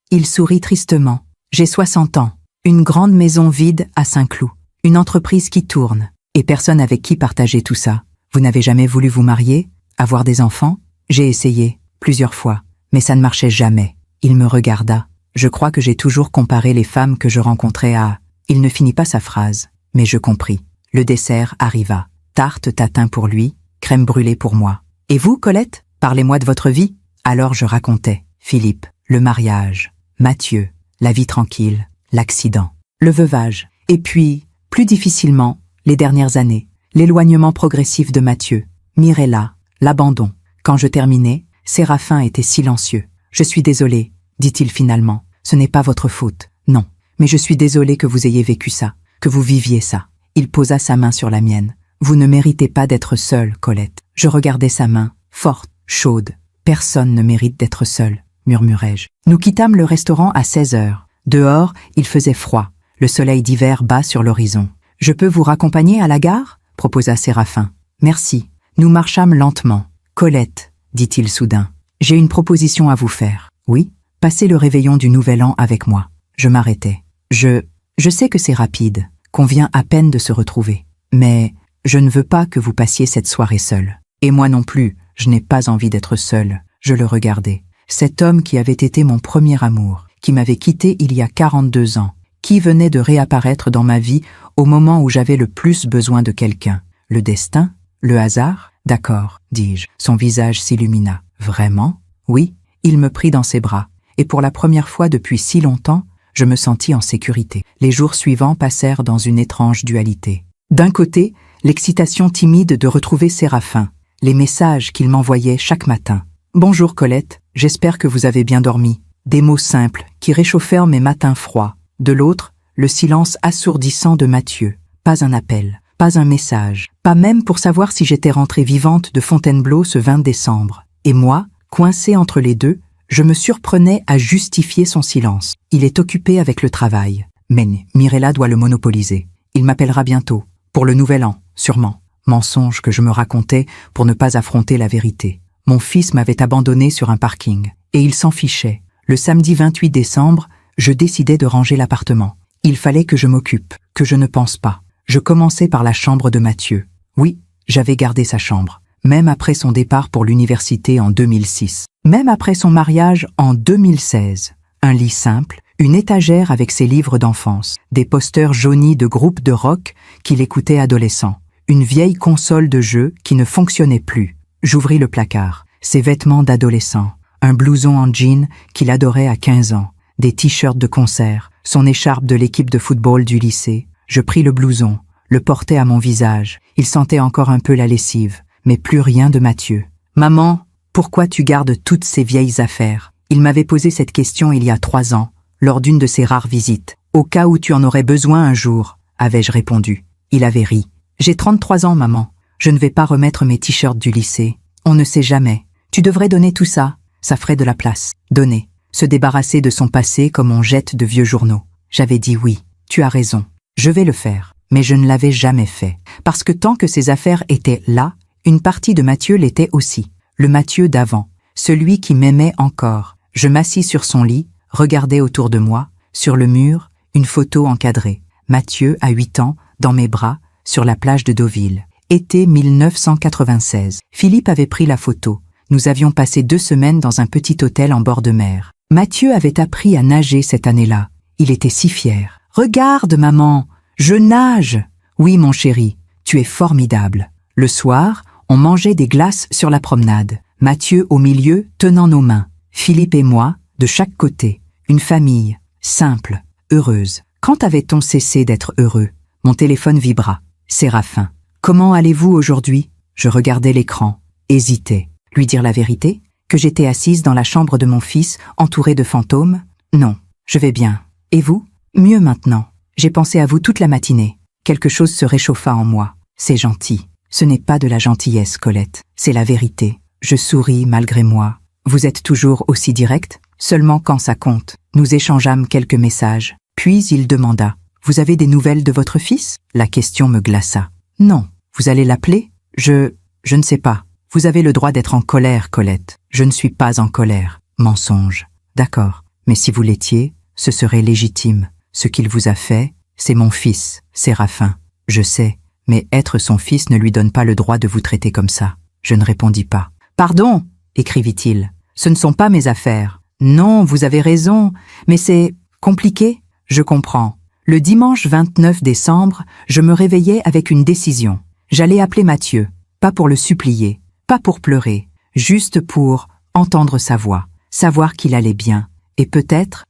il sourit tristement. J'ai 60 ans. Une grande maison vide à Saint-Cloud. Une entreprise qui tourne. Et personne avec qui partager tout ça. Vous n'avez jamais voulu vous marier? Avoir des enfants? J'ai essayé, plusieurs fois. Mais ça ne marchait jamais. Il me regarda. Je crois que j'ai toujours comparé les femmes que je rencontrais à... Il ne finit pas sa phrase. Mais je compris. Le dessert arriva. Tarte tatin pour lui, crème brûlée pour moi. Et vous, Colette? Parlez-moi de votre vie. Alors je racontais. Philippe, le mariage, Mathieu, la vie tranquille, l'accident, le veuvage. Et puis, plus difficilement, les dernières années, l'éloignement progressif de Mathieu, Mirella, l'abandon. Quand je terminais, Séraphin était silencieux. « Je suis désolé, dit-il finalement. Ce n'est pas votre faute. Non, mais je suis désolé que vous ayez vécu ça, que vous viviez ça. » Il posa sa main sur la mienne. « Vous ne méritez pas d'être seule, Colette. » Je regardais sa main, forte, chaude. « Personne ne mérite d'être seul, » murmurai-je. Nous quittâmes le restaurant à 16 heures. Dehors, il faisait froid. Le soleil d'hiver bas sur l'horizon. « Je peux vous raccompagner à la gare ?» proposa Séraphin. « Merci. » Nous marchâmes lentement. « Colette, » dit-il soudain, « j'ai une proposition à vous faire. »« Oui, passez le réveillon du Nouvel An avec moi. » Je m'arrêtais. Je sais que c'est rapide, qu'on vient à peine de se retrouver. Mais je ne veux pas que vous passiez cette soirée seule. Et moi non plus, je n'ai pas envie d'être seule. Je le regardais. Cet homme qui avait été mon premier amour, qui m'avait quitté il y a 42 ans, qui venait de réapparaître dans ma vie au moment où j'avais le plus besoin de quelqu'un. Le destin? Le hasard? D'accord, dis-je. Son visage s'illumina. Vraiment? Oui. Il me prit dans ses bras. Et pour la première fois depuis si longtemps, je me sentis en sécurité. Les jours suivants passèrent dans une étrange dualité. D'un côté, l'excitation timide de retrouver Séraphin, les messages qu'il m'envoyait chaque matin. « Bonjour Colette, j'espère que vous avez bien dormi. » Des mots simples qui réchauffèrent mes matins froids. De l'autre, le silence assourdissant de Mathieu. Pas un appel, pas un message, pas même pour savoir si j'étais rentrée vivante de Fontainebleau ce 20 décembre. Et moi, coincée entre les deux, je me surprenais à justifier son silence. Il est occupé avec le travail. Mais Mirella doit le monopoliser. Il m'appellera bientôt, pour le Nouvel An, sûrement. Mensonge que je me racontais pour ne pas affronter la vérité. Mon fils m'avait abandonné sur un parking, et il s'en fichait. Le samedi 28 décembre, je décidai de ranger l'appartement. Il fallait que je m'occupe, que je ne pense pas. Je commençais par la chambre de Mathieu. Oui, j'avais gardé sa chambre, même après son départ pour l'université en 2006. Même après son mariage en 2016. Un lit simple, une étagère avec ses livres d'enfance, des posters jaunis de groupes de rock qu'il écoutait adolescent, une vieille console de jeu qui ne fonctionnait plus. J'ouvris le placard, ses vêtements d'adolescent, un blouson en jean qu'il adorait à 15 ans, des t-shirts de concert, son écharpe de l'équipe de football du lycée. Je pris le blouson, le portai à mon visage. Il sentait encore un peu la lessive, mais plus rien de Mathieu. « Maman, pourquoi tu gardes toutes ces vieilles affaires ?» Il m'avait posé cette question il y a 3 ans, lors d'une de ses rares visites. « Au cas où tu en aurais besoin un jour », avais-je répondu. Il avait ri. « J'ai 33 ans, maman. Je ne vais pas remettre mes t-shirts du lycée. On ne sait jamais. Tu devrais donner tout ça. Ça ferait de la place. » Donner. Se débarrasser de son passé comme on jette de vieux journaux. J'avais dit oui. Tu as raison. Je vais le faire. mais je ne l'avais jamais fait. Parce que tant que ses affaires étaient là, une partie de Mathieu l'était aussi. Le Mathieu d'avant, celui qui m'aimait encore. Je m'assis sur son lit, regardais autour de moi, sur le mur, une photo encadrée. Mathieu, à 8 ans, dans mes bras, sur la plage de Deauville. Été 1996. Philippe avait pris la photo. Nous avions passé 2 semaines dans un petit hôtel en bord de mer. Mathieu avait appris à nager cette année-là. Il était si fier. « Regarde, maman, je nage !»« Oui, mon chéri, tu es formidable. » Le soir, on mangeait des glaces sur la promenade. Mathieu au milieu, tenant nos mains. Philippe et moi, de chaque côté. Une famille, simple, heureuse. Quand avait-on cessé d'être heureux? Mon téléphone vibra. Séraphin. « Comment allez-vous aujourd'hui ?» Je regardais l'écran, hésitais. Lui dire la vérité? Que j'étais assise dans la chambre de mon fils, entourée de fantômes? Non, je vais bien. Et vous? Mieux maintenant. J'ai pensé à vous toute la matinée. Quelque chose se réchauffa en moi. C'est gentil. Ce n'est pas de la gentillesse, Colette. C'est la vérité. Je souris malgré moi. Vous êtes toujours aussi direct? Seulement quand ça compte. Nous échangeâmes quelques messages. Puis il demanda. Vous avez des nouvelles de votre fils? La question me glaça. Non. Vous allez l'appeler? Je ne sais pas. Vous avez le droit d'être en colère, Colette. Je ne suis pas en colère. Mensonge. D'accord. Mais si vous l'étiez, ce serait légitime. Ce qu'il vous a fait, c'est mon fils, Séraphin. Je sais, mais être son fils ne lui donne pas le droit de vous traiter comme ça. Je ne répondis pas. Pardon, écrivit-il. Ce ne sont pas mes affaires. Non, vous avez raison, mais c'est compliqué. Je comprends. Le dimanche 29 décembre, je me réveillais avec une décision. J'allais appeler Mathieu, pas pour le supplier, pas pour pleurer, juste pour entendre sa voix, savoir qu'il allait bien, et peut-être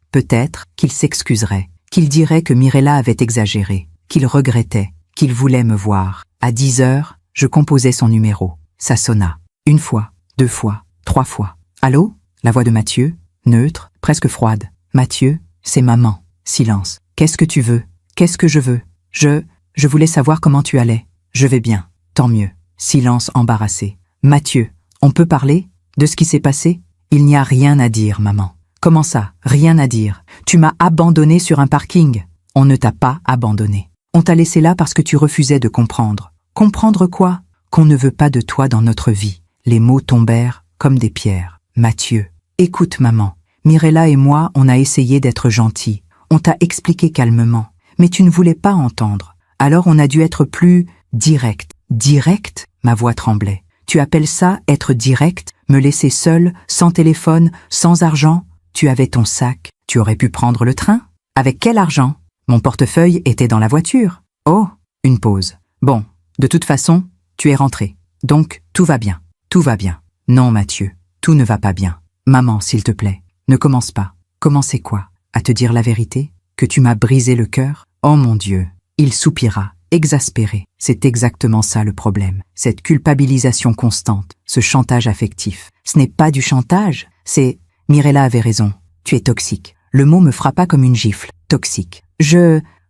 qu'il s'excuserait, qu'il dirait que Mirella avait exagéré, qu'il regrettait, qu'il voulait me voir. À 10 heures, je composais son numéro. Ça sonna. 1 fois, 2 fois, 3 fois. Allô? La voix de Mathieu, neutre, presque froide. Mathieu, c'est maman. Silence. Qu'est-ce que tu veux? Qu'est-ce que je veux? Je voulais savoir comment tu allais. Je vais bien. Tant mieux. Silence embarrassé. Mathieu, on peut parler? De ce qui s'est passé? Il n'y a rien à dire, maman. Comment ça? Rien à dire. Tu m'as abandonné sur un parking. On ne t'a pas abandonné. On t'a laissé là parce que tu refusais de comprendre. Comprendre quoi? Qu'on ne veut pas de toi dans notre vie. Les mots tombèrent comme des pierres. Mathieu, écoute maman. Mirella et moi, on a essayé d'être gentils. On t'a expliqué calmement. Mais tu ne voulais pas entendre. Alors on a dû être plus direct. Direct? Ma voix tremblait. Tu appelles ça être direct? Me laisser seule, sans téléphone, sans argent? Tu avais ton sac. Tu aurais pu prendre le train? Avec quel argent? Mon portefeuille était dans la voiture. Oh, une pause. Bon, de toute façon, tu es rentré. Donc, tout va bien. Tout va bien. Non, Mathieu, tout ne va pas bien. Maman, s'il te plaît, ne commence pas. Commencer quoi? À te dire la vérité? Que tu m'as brisé le cœur? Oh mon Dieu. Il soupira, exaspéré. C'est exactement ça le problème. Cette culpabilisation constante, ce chantage affectif. Ce n'est pas du chantage, c'est... Mirella avait raison. Tu es toxique. Le mot me frappa comme une gifle. Toxique.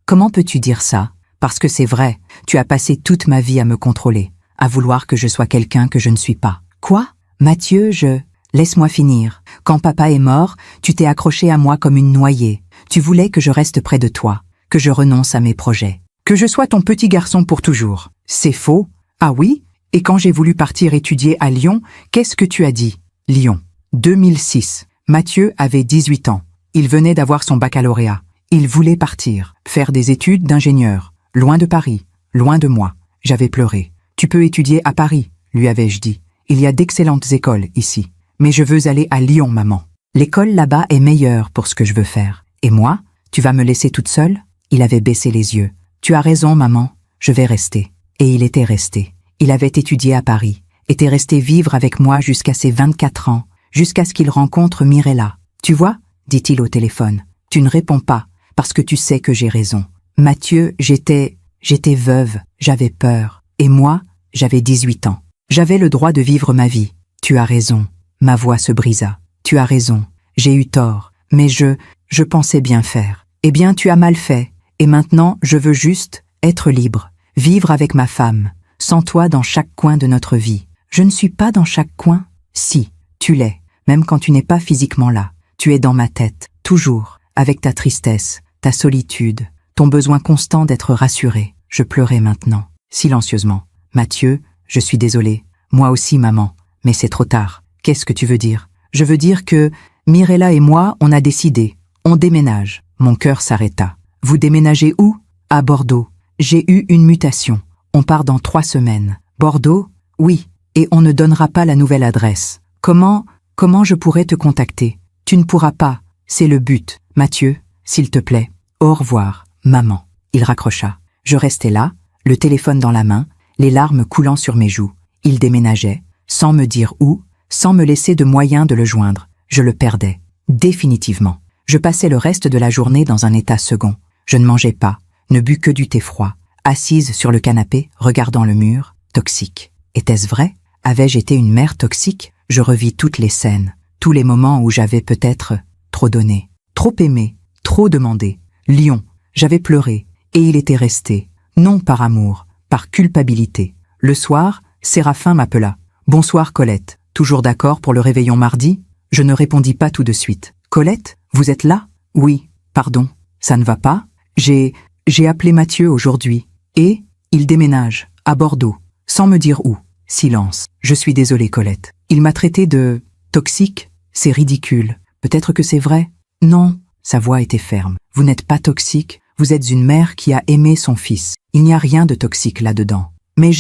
Comment peux-tu dire ça? Parce que c'est vrai. Tu as passé toute ma vie à me contrôler, à vouloir que je sois quelqu'un que je ne suis pas. Quoi? Mathieu, Laisse-moi finir. Quand papa est mort, tu t'es accroché à moi comme une noyée. Tu voulais que je reste près de toi, que je renonce à mes projets, que je sois ton petit garçon pour toujours. C'est faux. Ah oui? Et quand j'ai voulu partir étudier à Lyon, qu'est-ce que tu as dit? Lyon. 2006. Mathieu avait 18 ans. Il venait d'avoir son baccalauréat. Il voulait partir, faire des études d'ingénieur, loin de Paris, loin de moi. J'avais pleuré. Tu peux étudier à Paris, lui avais-je dit. Il y a d'excellentes écoles ici. Mais je veux aller à Lyon, maman. L'école là-bas est meilleure pour ce que je veux faire. Et moi, tu vas me laisser toute seule? Il avait baissé les yeux. Tu as raison, maman. Je vais rester. Et il était resté. Il avait étudié à Paris, était resté vivre avec moi jusqu'à ses 24 ans, jusqu'à ce qu'il rencontre Mirella. Tu vois, dit-il au téléphone, tu ne réponds pas, parce que tu sais que j'ai raison. Mathieu, j'étais veuve, j'avais peur. Et moi, j'avais 18 ans. J'avais le droit de vivre ma vie. Tu as raison. Ma voix se brisa. Tu as raison. J'ai eu tort. Mais je pensais bien faire. Eh bien, tu as mal fait. Et maintenant, je veux juste être libre. Vivre avec ma femme. Sans toi dans chaque coin de notre vie. Je ne suis pas dans chaque coin. Si, tu l'es. Même quand tu n'es pas physiquement là. Tu es dans ma tête. Toujours. Avec ta tristesse, ta solitude, ton besoin constant d'être rassuré. Je pleurais maintenant, silencieusement. Mathieu, je suis désolée. Moi aussi, maman. Mais c'est trop tard. Qu'est-ce que tu veux dire? Je veux dire que Mirella et moi, on a décidé. On déménage. Mon cœur s'arrêta. Vous déménagez où? À Bordeaux. J'ai eu une mutation. On part dans 3 semaines. Bordeaux? Oui. Et on ne donnera pas la nouvelle adresse. Comment je pourrais te contacter? Tu ne pourras pas. C'est le but. Mathieu, s'il te plaît. Au revoir, maman. Il raccrocha. Je restais là, le téléphone dans la main, les larmes coulant sur mes joues. Il déménageait, sans me dire où, sans me laisser de moyen de le joindre. Je le perdais. Définitivement. Je passais le reste de la journée dans un état second. Je ne mangeais pas, ne bus que du thé froid, assise sur le canapé, regardant le mur, toxique. Était-ce vrai? Avais-je été une mère toxique? Je revis toutes les scènes, tous les moments où j'avais peut-être trop donné, trop aimé, trop demandé. Lion, j'avais pleuré, et il était resté, non par amour, par culpabilité. Le soir, Séraphin m'appela. « Bonsoir Colette, toujours d'accord pour le réveillon mardi ?» Je ne répondis pas tout de suite. « Colette, vous êtes là ?»« Oui, pardon, ça ne va pas ? J'ai appelé Mathieu aujourd'hui, et il déménage, à Bordeaux, sans me dire où. » Silence. « Je suis désolée Colette. Il m'a traité de toxique. C'est ridicule. Peut-être que c'est vrai. » « Non. » Sa voix était ferme. « Vous n'êtes pas toxique. Vous êtes une mère qui a aimé son fils. Il n'y a rien de toxique là-dedans. Mais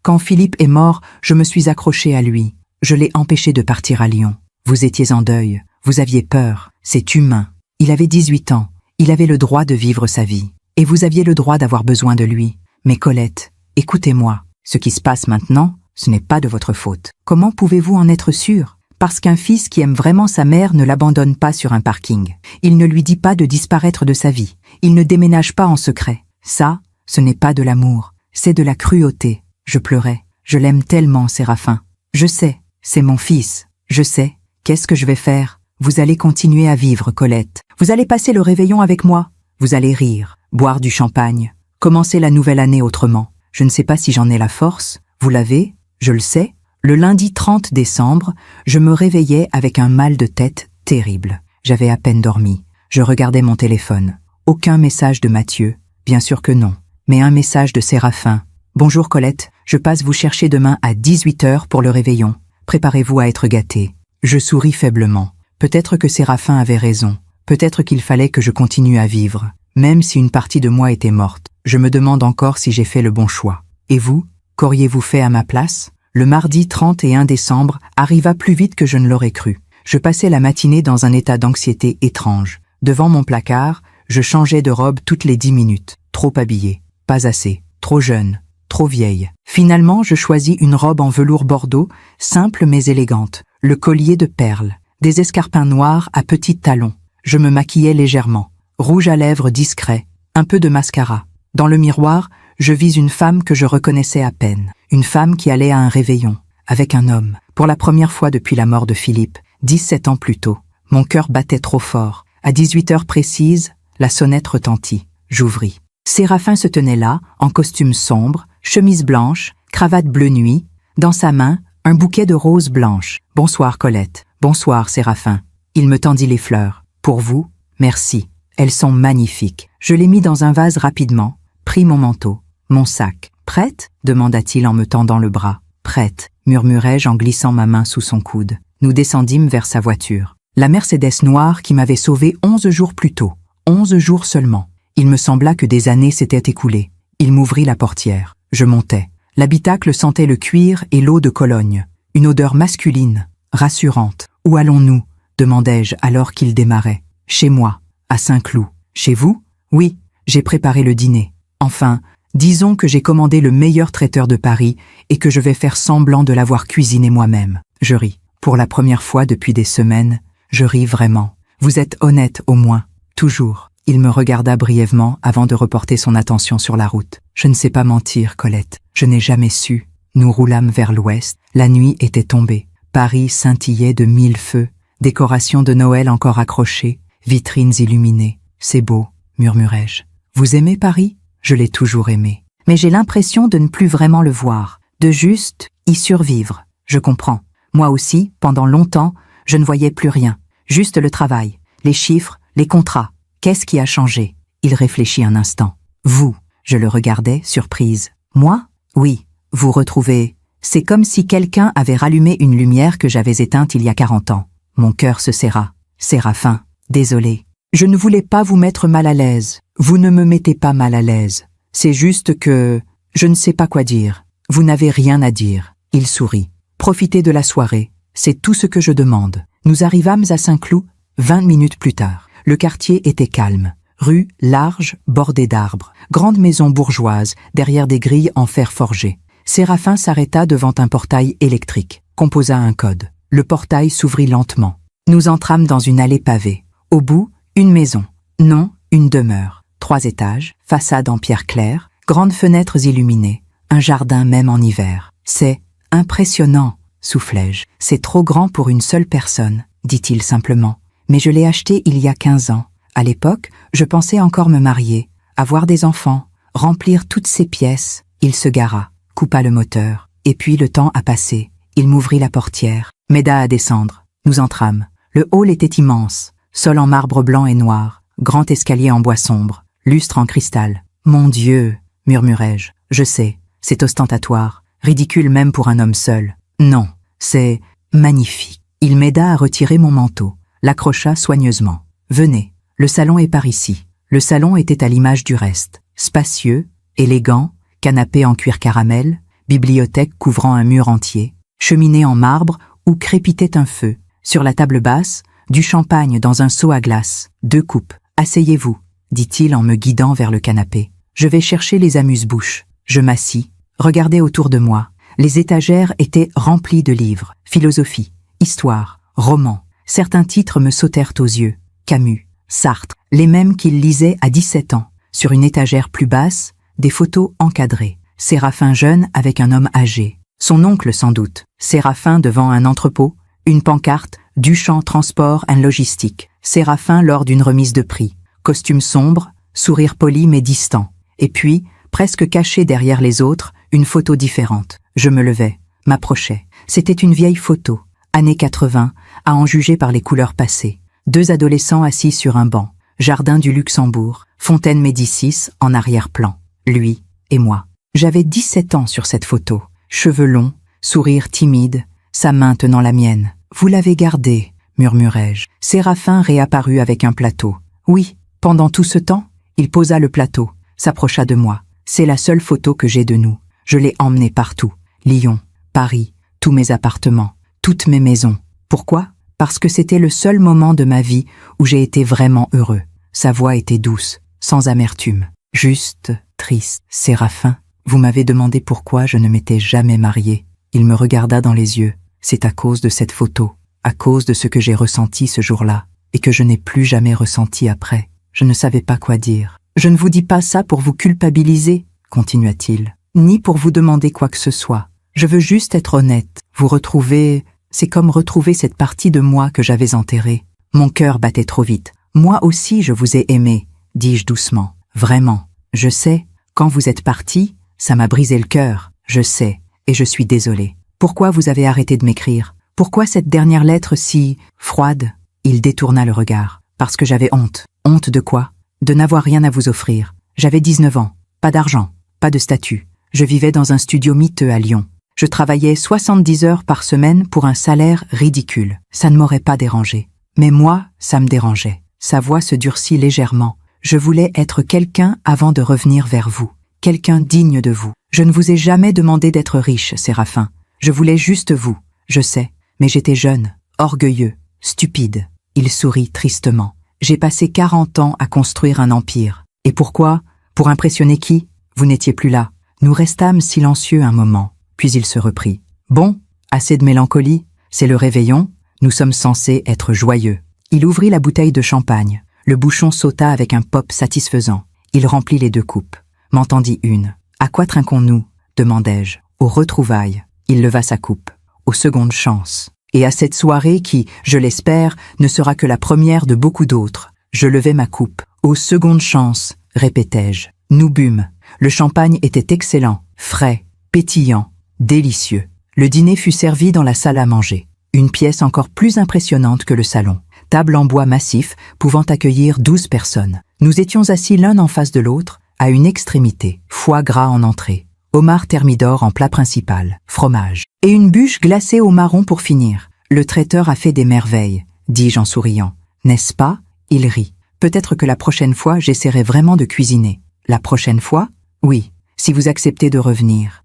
quand Philippe est mort, je me suis accrochée à lui. Je l'ai empêché de partir à Lyon. Vous étiez en deuil. Vous aviez peur. C'est humain. Il avait 18 ans. Il avait le droit de vivre sa vie. Et vous aviez le droit d'avoir besoin de lui. Mais Colette, écoutez-moi. Ce qui se passe maintenant, ce n'est pas de votre faute. Comment pouvez-vous en être sûre ? Parce qu'un fils qui aime vraiment sa mère ne l'abandonne pas sur un parking. Il ne lui dit pas de disparaître de sa vie. Il ne déménage pas en secret. Ça, ce n'est pas de l'amour. C'est de la cruauté. Je pleurais. Je l'aime tellement, Séraphin. Je sais, c'est mon fils. Je sais. Qu'est-ce que je vais faire? Vous allez continuer à vivre, Colette. Vous allez passer le réveillon avec moi. Vous allez rire, boire du champagne, commencer la nouvelle année autrement. Je ne sais pas si j'en ai la force. Vous l'avez, je le sais. Le lundi 30 décembre, je me réveillais avec un mal de tête terrible. J'avais à peine dormi. Je regardais mon téléphone. Aucun message de Mathieu. Bien sûr que non. Mais un message de Séraphin. « Bonjour Colette, je passe vous chercher demain à 18h pour le réveillon. Préparez-vous à être gâtée. » Je souris faiblement. Peut-être que Séraphin avait raison. Peut-être qu'il fallait que je continue à vivre. Même si une partie de moi était morte. Je me demande encore si j'ai fait le bon choix. Et vous, qu'auriez-vous fait à ma place ? Le mardi 31 décembre arriva plus vite que je ne l'aurais cru. Je passais la matinée dans un état d'anxiété étrange. Devant mon placard, je changeais de robe toutes les 10 minutes. Trop habillée, pas assez, trop jeune, trop vieille. Finalement, je choisis une robe en velours bordeaux, simple mais élégante, le collier de perles, des escarpins noirs à petits talons. Je me maquillais légèrement, rouge à lèvres discret, un peu de mascara. Dans le miroir, je vis une femme que je reconnaissais à peine. Une femme qui allait à un réveillon, avec un homme, pour la première fois depuis la mort de Philippe, 17 ans plus tôt. Mon cœur battait trop fort. À 18h précises, la sonnette retentit. J'ouvris. Séraphin se tenait là, en costume sombre, chemise blanche, cravate bleu nuit, dans sa main, un bouquet de roses blanches. « Bonsoir Colette. Bonsoir Séraphin. » Il me tendit les fleurs. « Pour vous, merci. Elles sont magnifiques. » Je les mis dans un vase rapidement, pris mon manteau, mon sac. « Prête ?» demanda-t-il en me tendant le bras. « Prête » murmurai-je en glissant ma main sous son coude. Nous descendîmes vers sa voiture. La Mercedes noire qui m'avait sauvé 11 jours plus tôt. 11 jours seulement. Il me sembla que des années s'étaient écoulées. Il m'ouvrit la portière. Je montais. L'habitacle sentait le cuir et l'eau de Cologne. Une odeur masculine, rassurante. « Où allons-nous » demandai-je alors qu'il démarrait. « Chez moi, à Saint-Cloud. »« Chez vous ?»« Oui, j'ai préparé le dîner. Enfin, disons que j'ai commandé le meilleur traiteur de Paris et que je vais faire semblant de l'avoir cuisiné moi-même. » Je ris. Pour la première fois depuis des semaines, je ris vraiment. « Vous êtes honnête au moins. Toujours. » Il me regarda brièvement avant de reporter son attention sur la route. « Je ne sais pas mentir, Colette. Je n'ai jamais su. » Nous roulâmes vers l'ouest. La nuit était tombée. Paris scintillait de 1000 feux. Décorations de Noël encore accrochées. Vitrines illuminées. « C'est beau, » murmurai-je. « Vous aimez Paris ?» Je l'ai toujours aimé. Mais j'ai l'impression de ne plus vraiment le voir. De juste y survivre. Je comprends. Moi aussi, pendant longtemps, je ne voyais plus rien. Juste le travail, les chiffres, les contrats. Qu'est-ce qui a changé? Il réfléchit un instant. Vous. Je le regardais, surprise. Moi? Oui, vous retrouvez. C'est comme si quelqu'un avait rallumé une lumière que j'avais éteinte il y a 40 ans. Mon cœur se serra. Séraphin, désolé. Je ne voulais pas vous mettre mal à l'aise. Vous ne me mettez pas mal à l'aise. C'est juste que... je ne sais pas quoi dire. Vous n'avez rien à dire. Il sourit. Profitez de la soirée. C'est tout ce que je demande. Nous arrivâmes à Saint-Cloud 20 minutes plus tard. Le quartier était calme. Rue large, bordée d'arbres. Grande maison bourgeoise, derrière des grilles en fer forgé. Séraphin s'arrêta devant un portail électrique, composa un code. Le portail s'ouvrit lentement. Nous entrâmes dans une allée pavée. Au bout, une maison. Non, une demeure. 3 étages, façade en pierre claire, grandes fenêtres illuminées, un jardin même en hiver. C'est impressionnant, soufflai-je. C'est trop grand pour une seule personne, dit-il simplement. Mais je l'ai acheté il y a 15 ans. À l'époque, je pensais encore me marier, avoir des enfants, remplir toutes ces pièces. Il se gara, coupa le moteur, et puis le temps a passé. Il m'ouvrit la portière, m'aida à descendre. Nous entrâmes. Le hall était immense, sol en marbre blanc et noir, grand escalier en bois sombre, lustre en cristal. Mon Dieu, murmurai-je, je sais, c'est ostentatoire, ridicule même pour un homme seul. Non, c'est magnifique. Il m'aida à retirer mon manteau, l'accrocha soigneusement. Venez. Le salon est par ici. Le salon était à l'image du reste. Spacieux, élégant, canapé en cuir caramel, bibliothèque couvrant un mur entier, cheminée en marbre où crépitait un feu. Sur la table basse, du champagne dans un seau à glace. 2 coupes. Asseyez-vous, dit-il en me guidant vers le canapé. Je vais chercher les amuse-bouches. Je m'assis, regardai autour de moi. Les étagères étaient remplies de livres. Philosophie, histoire, romans. Certains titres me sautèrent aux yeux. Camus, Sartre, les mêmes qu'il lisait à 17 ans. Sur une étagère plus basse, des photos encadrées. Séraphin jeune avec un homme âgé. Son oncle sans doute. Séraphin devant un entrepôt. Une pancarte, Duchamp Transport and Logistique. Séraphin lors d'une remise de prix. Costume sombre, sourire poli mais distant. Et puis, presque caché derrière les autres, une photo différente. Je me levai, m'approchai. C'était une vieille photo, années 80, à en juger par les couleurs passées. 2 adolescents assis sur un banc. Jardin du Luxembourg, Fontaine Médicis en arrière-plan. Lui et moi. J'avais 17 ans sur cette photo. Cheveux longs, sourire timide, sa main tenant la mienne. Vous l'avez gardée, murmurai-je. Séraphin réapparut avec un plateau. Oui, pendant tout ce temps, il posa le plateau, s'approcha de moi. C'est la seule photo que j'ai de nous. Je l'ai emmenée partout. Lyon, Paris, tous mes appartements, toutes mes maisons. Pourquoi? Parce que c'était le seul moment de ma vie où j'ai été vraiment heureux. Sa voix était douce, sans amertume. Juste, triste. Séraphin, vous m'avez demandé pourquoi je ne m'étais jamais marié. Il me regarda dans les yeux. C'est à cause de cette photo, à cause de ce que j'ai ressenti ce jour-là, et que je n'ai plus jamais ressenti après. Je ne savais pas quoi dire. Je ne vous dis pas ça pour vous culpabiliser, continua-t-il, ni pour vous demander quoi que ce soit. Je veux juste être honnête. Vous retrouver, c'est comme retrouver cette partie de moi que j'avais enterrée. Mon cœur battait trop vite. Moi aussi je vous ai aimé, dis-je doucement. Vraiment, je sais, quand vous êtes parti, ça m'a brisé le cœur. Je sais, et je suis désolée. Pourquoi vous avez arrêté de m'écrire? Pourquoi cette dernière lettre si froide? Il détourna le regard. Parce que j'avais honte. Honte de quoi? De n'avoir rien à vous offrir. J'avais 19 ans. Pas d'argent. Pas de statut. Je vivais dans un studio miteux à Lyon. Je travaillais 70 heures par semaine pour un salaire ridicule. Ça ne m'aurait pas dérangé. Mais moi, ça me dérangeait. Sa voix se durcit légèrement. Je voulais être quelqu'un avant de revenir vers vous. Quelqu'un digne de vous. Je ne vous ai jamais demandé d'être riche, Séraphin. Je voulais juste vous. Je sais. Mais j'étais jeune, orgueilleux, stupide. Il sourit tristement. J'ai passé 40 ans à construire un empire. Et pourquoi? Pour impressionner qui? Vous n'étiez plus là. Nous restâmes silencieux un moment. Puis il se reprit. Bon, assez de mélancolie. C'est le réveillon. Nous sommes censés être joyeux. Il ouvrit la bouteille de champagne. Le bouchon sauta avec un pop satisfaisant. Il remplit les 2 coupes. M'entendit une. À quoi trinquons-nous? Demandai-je. Aux retrouvailles. Il leva sa coupe. Aux secondes chances. Et à cette soirée qui, je l'espère, ne sera que la première de beaucoup d'autres. Je levai ma coupe. Aux secondes chances, répétai-je. Nous bûmes. Le champagne était excellent, frais, pétillant, délicieux. Le dîner fut servi dans la salle à manger. Une pièce encore plus impressionnante que le salon. Table en bois massif, pouvant accueillir 12 personnes. Nous étions assis l'un en face de l'autre, à une extrémité, foie gras en entrée, homard thermidor en plat principal, fromage, et une bûche glacée au marron pour finir. Le traiteur a fait des merveilles, dis-je en souriant. N'est-ce pas? Il rit. Peut-être que la prochaine fois, j'essaierai vraiment de cuisiner. La prochaine fois? Oui, si vous acceptez de revenir.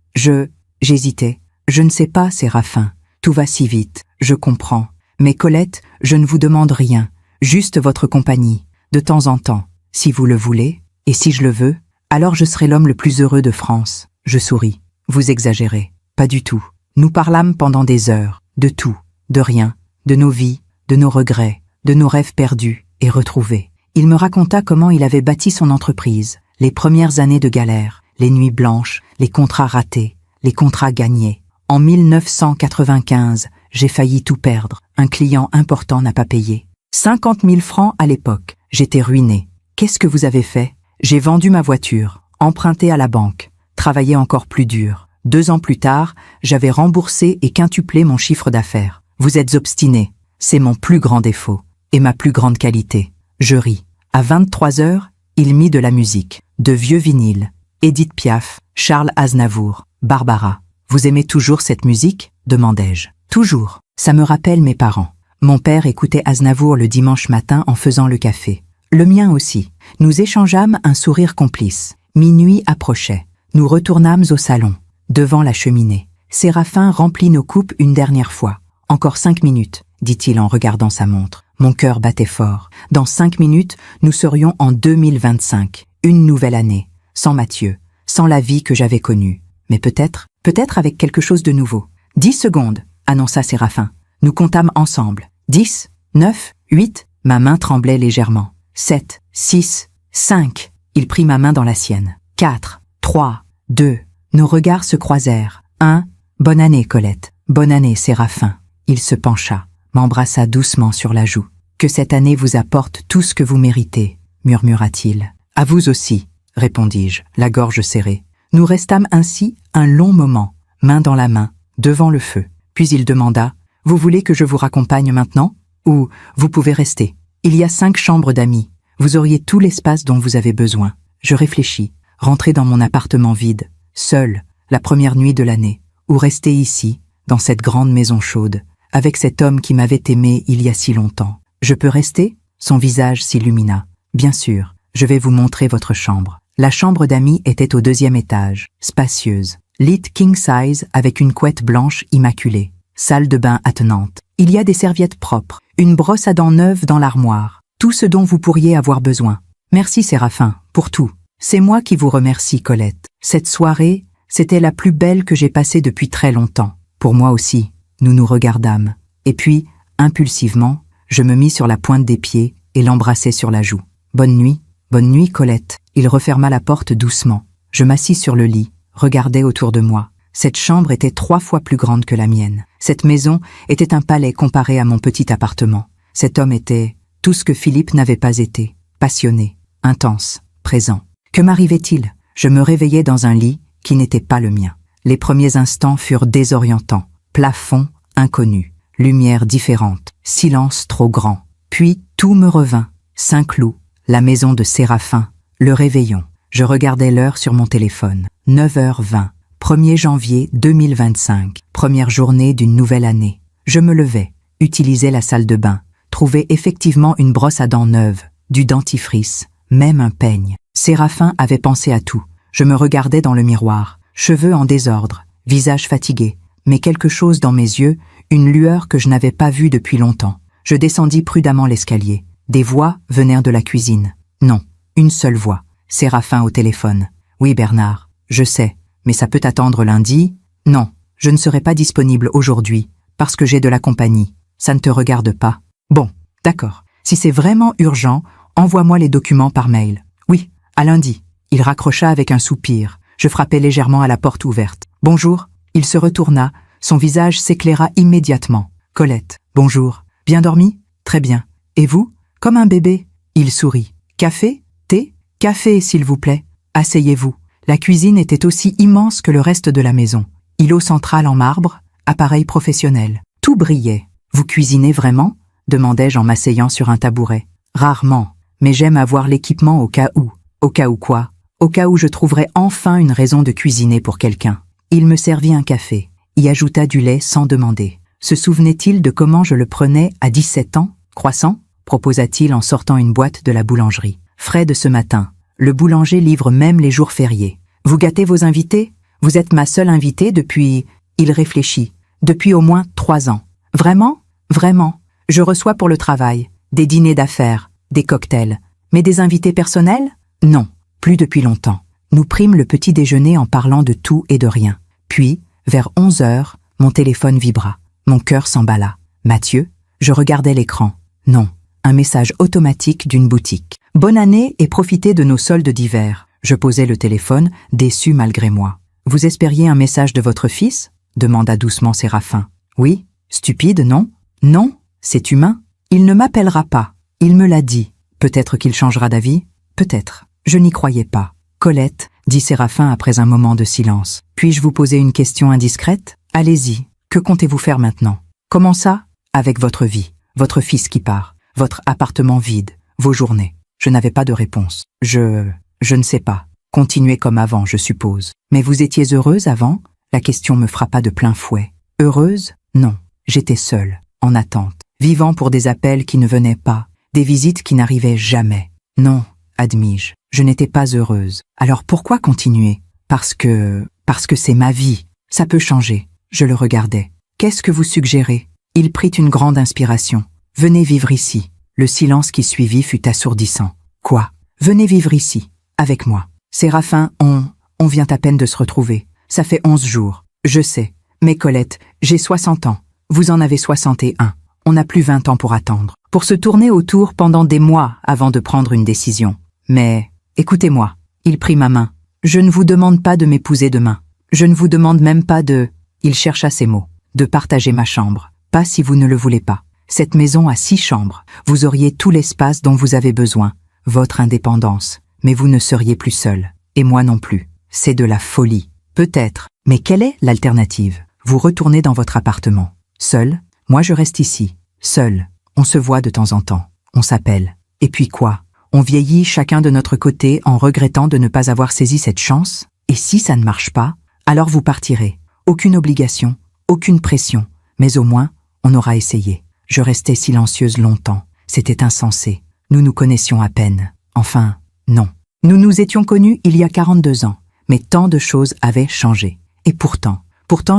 J'hésitais. Je ne sais pas, Séraphin. Tout va si vite, je comprends. Mais Colette, je ne vous demande rien, juste votre compagnie, de temps en temps, si vous le voulez, et si je le veux, alors je serai l'homme le plus heureux de France. Je souris. Vous exagérez. Pas du tout. Nous parlâmes pendant des heures, de tout, de rien, de nos vies, de nos regrets, de nos rêves perdus et retrouvés. Il me raconta comment il avait bâti son entreprise, les premières années de galère, les nuits blanches, les contrats ratés, les contrats gagnés. En 1995, j'ai failli tout perdre. Un client important n'a pas payé. 50 000 francs à l'époque. J'étais ruiné. Qu'est-ce que vous avez fait? J'ai vendu ma voiture, emprunté à la banque, travaillé encore plus dur. 2 ans plus tard, j'avais remboursé et quintuplé mon chiffre d'affaires. Vous êtes obstiné. C'est mon plus grand défaut et ma plus grande qualité. Je ris. À 23 heures, il mit de la musique, de vieux vinyles, Édith Piaf, Charles Aznavour, Barbara. Vous aimez toujours cette musique? Demandai-je. Toujours. Ça me rappelle mes parents. Mon père écoutait Aznavour le dimanche matin en faisant le café. Le mien aussi. Nous échangeâmes un sourire complice. Minuit approchait. Nous retournâmes au salon, devant la cheminée. Séraphin remplit nos coupes une dernière fois. Encore 5 minutes, dit-il en regardant sa montre. Mon cœur battait fort. Dans 5 minutes, nous serions en 2025. Une nouvelle année. Sans Mathieu. Sans la vie que j'avais connue. Mais peut-être avec quelque chose de nouveau. 10 secondes, annonça Séraphin. Nous comptâmes ensemble. 10, 9, 8, ma main tremblait légèrement. 7, 6, 5. Il prit ma main dans la sienne. 4, 3, 2. Nos regards se croisèrent. 1. Bonne année, Colette. Bonne année, Séraphin. Il se pencha, m'embrassa doucement sur la joue. Que cette année vous apporte tout ce que vous méritez, murmura-t-il. À vous aussi, répondis-je, la gorge serrée. Nous restâmes ainsi un long moment, main dans la main, devant le feu. Puis il demanda « Vous voulez que je vous raccompagne maintenant? Ou vous pouvez rester. Il y a 5 chambres d'amis. Vous auriez tout l'espace dont vous avez besoin. » Je réfléchis, rentrer dans mon appartement vide, seul, la première nuit de l'année, ou rester ici, dans cette grande maison chaude, avec cet homme qui m'avait aimé il y a si longtemps. « Je peux rester ?» Son visage s'illumina. « Bien sûr, je vais vous montrer votre chambre. » La chambre d'amis était au 2e étage, spacieuse. Lit king size avec une couette blanche immaculée. Salle de bain attenante. Il y a des serviettes propres, une brosse à dents neuve dans l'armoire. Tout ce dont vous pourriez avoir besoin. Merci Séraphin, pour tout. C'est moi qui vous remercie, Colette. Cette soirée, c'était la plus belle que j'ai passée depuis très longtemps. Pour moi aussi, nous nous regardâmes. Et puis, impulsivement, je me mis sur la pointe des pieds et l'embrassai sur la joue. Bonne nuit, Colette. Il referma la porte doucement. Je m'assis sur le lit, regardai autour de moi. Cette chambre était 3 fois plus grande que la mienne. Cette maison était un palais comparé à mon petit appartement. Cet homme était tout ce que Philippe n'avait pas été. Passionné, intense, présent. Que m'arrivait-il? Je me réveillais dans un lit qui n'était pas le mien. Les premiers instants furent désorientants. Plafond inconnu, lumière différente, silence trop grand. Puis tout me revint. Saint-Cloud, la maison de Séraphin, le réveillon. Je regardais l'heure sur mon téléphone. 9h20, 1er janvier 2025, première journée d'une nouvelle année. Je me levais, utilisais la salle de bain, trouvais effectivement une brosse à dents neuve, du dentifrice, même un peigne. Séraphin avait pensé à tout. Je me regardais dans le miroir, cheveux en désordre, visage fatigué, mais quelque chose dans mes yeux, une lueur que je n'avais pas vue depuis longtemps. Je descendis prudemment l'escalier. Des voix venèrent de la cuisine. Non, une seule voix. Séraphin au téléphone. Oui, Bernard, je sais, mais ça peut attendre lundi? Non, je ne serai pas disponible aujourd'hui, parce que j'ai de la compagnie. Ça ne te regarde pas. Bon, d'accord. Si c'est vraiment urgent, envoie-moi les documents par mail. Oui, à lundi. Il raccrocha avec un soupir. Je frappai légèrement à la porte ouverte. Bonjour. Il se retourna. Son visage s'éclaira immédiatement. Colette. Bonjour. Bien dormi? Très bien. Et vous? Comme un bébé. Il sourit. Café? Thé? Café, s'il vous plaît. Asseyez-vous. La cuisine était aussi immense que le reste de la maison. Îlot central en marbre, appareil professionnel. Tout brillait. Vous cuisinez vraiment? Demandai-je en m'asseyant sur un tabouret. Rarement, mais j'aime avoir l'équipement au cas où. Au cas où quoi? au cas où je trouverais enfin une raison de cuisiner pour quelqu'un. Il me servit un café, y ajouta du lait sans demander. Se souvenait-il de comment je le prenais à 17 ans? Croissant? Proposa-t-il en sortant une boîte de la boulangerie. Frais de ce matin. Le boulanger livre même les jours fériés. Vous gâtez vos invités? Vous êtes ma seule invitée depuis... Il réfléchit. Depuis au moins 3 ans. Vraiment? Vraiment. Je reçois pour le travail. Des dîners d'affaires. Des cocktails. Mais des invités personnels? Non. Plus depuis longtemps. Nous prîmes le petit déjeuner en parlant de tout et de rien. Puis, vers 11 heures, mon téléphone vibra. Mon cœur s'emballa. Mathieu? Je regardais l'écran. Non. Un message automatique d'une boutique. Bonne année et profitez de nos soldes d'hiver. Je posai le téléphone, déçu malgré moi. Vous espériez un message de votre fils? Demanda doucement Séraphin. Oui. Stupide, non? Non, c'est humain. Il ne m'appellera pas. Il me l'a dit. Peut-être qu'il changera d'avis? Peut-être. Je n'y croyais pas. Colette, dit Séraphin après un moment de silence. Puis-je vous poser une question indiscrète? Allez-y. Que comptez-vous faire maintenant? Comment ça? Avec votre vie. Votre fils qui part. Votre appartement vide. Vos journées. Je n'avais pas de réponse. Je ne sais pas. Continuez comme avant, je suppose. Mais vous étiez heureuse avant? La question me frappa de plein fouet. Heureuse? Non. J'étais seule, en attente, vivant pour des appels qui ne venaient pas, des visites qui n'arrivaient jamais. Non, admis-je, je n'étais pas heureuse. Alors pourquoi continuer? Parce que c'est ma vie. Ça peut changer. Je le regardais. Qu'est-ce que vous suggérez? Il prit une grande inspiration. Venez vivre ici. Le silence qui suivit fut assourdissant. Quoi? Venez vivre ici, avec moi. Séraphin, on vient à peine de se retrouver. Ça fait 11 jours. Je sais. Mais Colette, j'ai 60 ans. Vous en avez 61. On n'a plus 20 ans pour attendre. Pour se tourner autour pendant des mois avant de prendre une décision. Mais, écoutez-moi. Il prit ma main. Je ne vous demande pas de m'épouser demain. Je ne vous demande même pas de... Il chercha ses mots. De partager ma chambre. Pas si vous ne le voulez pas. Cette maison a 6 chambres. Vous auriez tout l'espace dont vous avez besoin. Votre indépendance. Mais vous ne seriez plus seul. Et moi non plus. C'est de la folie. Peut-être. Mais quelle est l'alternative? Vous retournez dans votre appartement. Seul? Moi je reste ici. Seul. On se voit de temps en temps. On s'appelle. Et puis quoi? On vieillit chacun de notre côté en regrettant de ne pas avoir saisi cette chance? Et si ça ne marche pas? Alors vous partirez. Aucune obligation. Aucune pression. Mais au moins, on aura essayé. Je restais silencieuse longtemps. C'était insensé. Nous nous connaissions à peine. Enfin, non. Nous nous étions connus il y a 42 ans. Mais tant de choses avaient changé. Et pourtant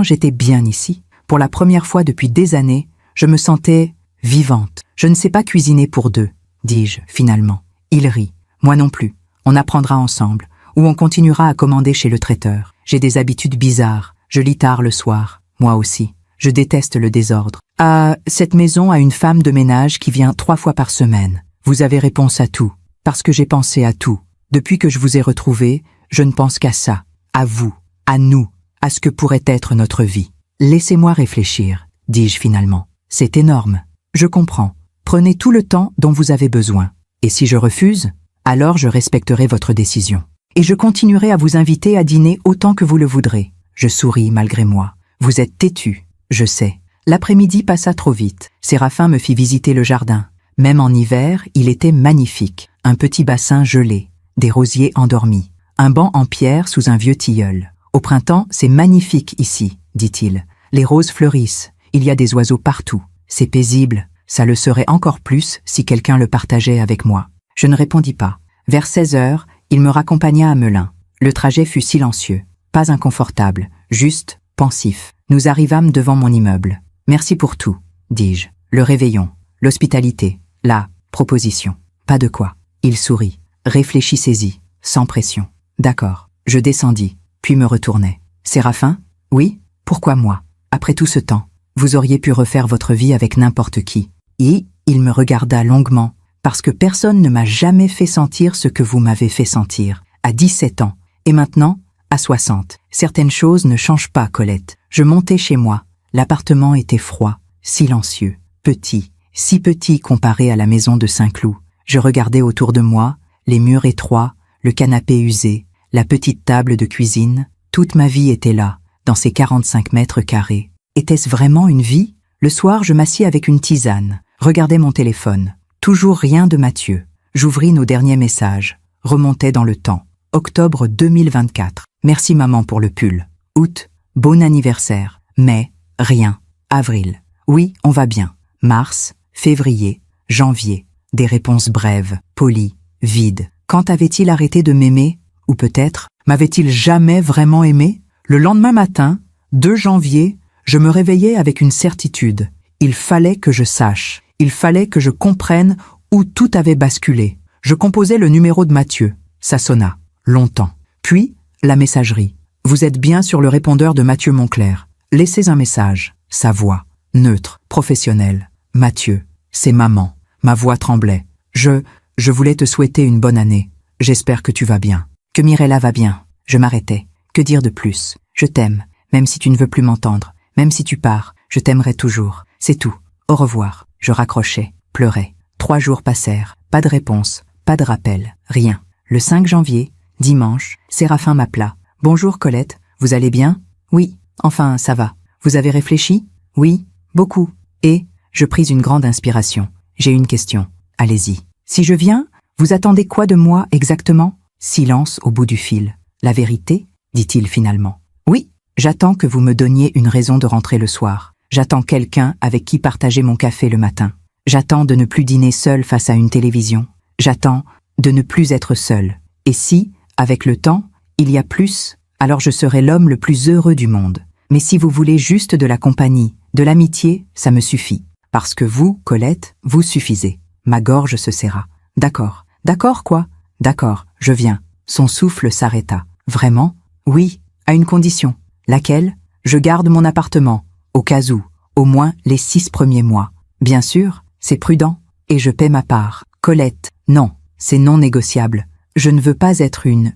j'étais bien ici. Pour la première fois depuis des années, je me sentais vivante. Je ne sais pas cuisiner pour 2, dis-je, finalement. Il rit. Moi non plus. On apprendra ensemble. Ou on continuera à commander chez le traiteur. J'ai des habitudes bizarres. Je lis tard le soir. Moi aussi. Je déteste le désordre. Ah, cette maison a une femme de ménage qui vient 3 fois par semaine. Vous avez réponse à tout. Parce que j'ai pensé à tout. Depuis que je vous ai retrouvé, je ne pense qu'à ça. À vous. À nous. À ce que pourrait être notre vie. Laissez-moi réfléchir, dis-je finalement. C'est énorme. Je comprends. Prenez tout le temps dont vous avez besoin. Et si je refuse, alors je respecterai votre décision. Et je continuerai à vous inviter à dîner autant que vous le voudrez. Je souris malgré moi. Vous êtes têtu, je sais. L'après-midi passa trop vite. Séraphin me fit visiter le jardin. Même en hiver, il était magnifique. Un petit bassin gelé, des rosiers endormis, un banc en pierre sous un vieux tilleul. Au printemps, c'est magnifique ici, dit-il. Les roses fleurissent, il y a des oiseaux partout. C'est paisible, ça le serait encore plus si quelqu'un le partageait avec moi. Je ne répondis pas. Vers 16 heures, il me raccompagna à Melun. Le trajet fut silencieux, pas inconfortable, juste pensif. Nous arrivâmes devant mon immeuble. Merci pour tout, dis-je. Le réveillon, l'hospitalité, la proposition. Pas de quoi. Il sourit. Réfléchissez-y, sans pression. D'accord. Je descendis, puis me retournai. Séraphin? Oui? Pourquoi moi? Après tout ce temps, vous auriez pu refaire votre vie avec n'importe qui. Et il me regarda longuement, parce que personne ne m'a jamais fait sentir ce que vous m'avez fait sentir, à 17 ans, et maintenant, à 60. Certaines choses ne changent pas, Colette. Je montais chez moi. L'appartement était froid, silencieux, petit, si petit comparé à la maison de Saint-Cloud. Je regardais autour de moi, les murs étroits, le canapé usé, la petite table de cuisine. Toute ma vie était là, dans ces 45 mètres carrés. Était-ce vraiment une vie? Le soir, je m'assis avec une tisane, regardais mon téléphone. Toujours rien de Mathieu. J'ouvris nos derniers messages, remontais dans le temps. octobre 2024. Merci maman pour le pull. Août, bon anniversaire. Mai, rien. Avril, oui, on va bien. Mars, février, janvier. Des réponses brèves, polies, vides. Quand avait-il arrêté de m'aimer? Ou peut-être, m'avait-il jamais vraiment aimé? Le lendemain matin, 2 janvier, je me réveillais avec une certitude. Il fallait que je sache. Il fallait que je comprenne où tout avait basculé. Je composais le numéro de Mathieu. Ça sonna. Longtemps. Puis, la messagerie. Vous êtes bien sur le répondeur de Mathieu Monclerc. Laissez un message. Sa voix. Neutre. Professionnelle. Mathieu. C'est maman. Ma voix tremblait. Je voulais te souhaiter une bonne année. J'espère que tu vas bien. Que Mirella va bien. Je m'arrêtais. Que dire de plus? Je t'aime. Même si tu ne veux plus m'entendre. Même si tu pars. Je t'aimerai toujours. C'est tout. Au revoir. Je raccrochais. Pleurais. 3 jours passèrent. Pas de réponse. Pas de rappel. Rien. Le 5 janvier, dimanche, Séraphin m'appela. « Bonjour Colette, vous allez bien ?»« Oui, enfin, ça va. Vous avez réfléchi ?»« Oui, beaucoup. » Et, je pris une grande inspiration. « J'ai une question. Allez-y. Si je viens, vous attendez quoi de moi exactement ?» Silence au bout du fil. « La vérité ?» dit-il finalement. « Oui, j'attends que vous me donniez une raison de rentrer le soir. J'attends quelqu'un avec qui partager mon café le matin. J'attends de ne plus dîner seul face à une télévision. J'attends de ne plus être seul. Et si, avec le temps, il y a plus, alors je serai l'homme le plus heureux du monde. Mais si vous voulez juste de la compagnie, de l'amitié, ça me suffit. Parce que vous, Colette, vous suffisez. » Ma gorge se serra. « D'accord. D'accord quoi? D'accord, je viens. » Son souffle s'arrêta. « Vraiment? Oui, à une condition. Laquelle? Je garde mon appartement, au cas où, au moins les 6 premiers mois. Bien sûr, c'est prudent, et je paie ma part. Colette, non. C'est non négociable. Je ne veux pas être une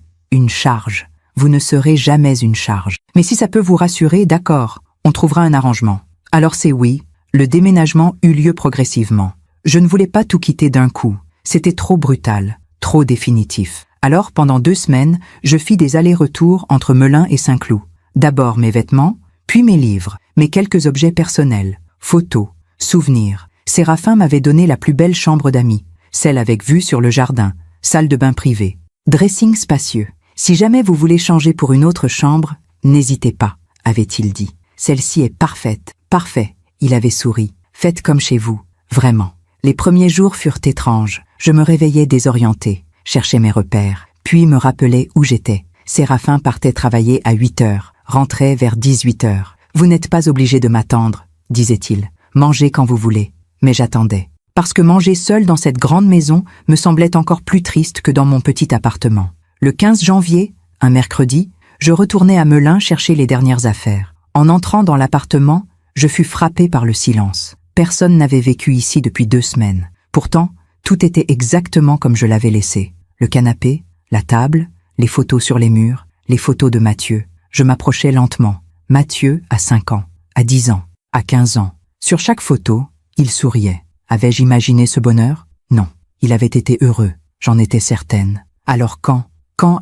charge. Vous ne serez jamais une charge. Mais si ça peut vous rassurer, d'accord, on trouvera un arrangement. Alors c'est oui, le déménagement eut lieu progressivement. Je ne voulais pas tout quitter d'un coup. C'était trop brutal, trop définitif. Alors pendant 2 semaines, je fis des allers-retours entre Melun et Saint-Cloud. D'abord mes vêtements, puis mes livres, mes quelques objets personnels, photos, souvenirs. Séraphin m'avait donné la plus belle chambre d'amis. Celle avec vue sur le jardin, salle de bain privée, dressing spacieux. Si jamais vous voulez changer pour une autre chambre, n'hésitez pas, avait-il dit. Celle-ci est parfaite, parfait. Il avait souri. Faites comme chez vous, vraiment. Les premiers jours furent étranges. Je me réveillais désorienté, cherchais mes repères, puis me rappelais où j'étais. Séraphin partait travailler à 8 heures, rentrait vers 18 heures. Vous n'êtes pas obligé de m'attendre, disait-il. Mangez quand vous voulez. Mais j'attendais. Parce que manger seul dans cette grande maison me semblait encore plus triste que dans mon petit appartement. Le 15 janvier, un mercredi, je retournais à Melun chercher les dernières affaires. En entrant dans l'appartement, je fus frappé par le silence. Personne n'avait vécu ici depuis 2 semaines. Pourtant, tout était exactement comme je l'avais laissé. Le canapé, la table, les photos sur les murs, les photos de Mathieu. Je m'approchais lentement. Mathieu a 5 ans, à 10 ans, à 15 ans. Sur chaque photo, il souriait. Avais-je imaginé ce bonheur? Non. Il avait été heureux, j'en étais certaine. Alors quand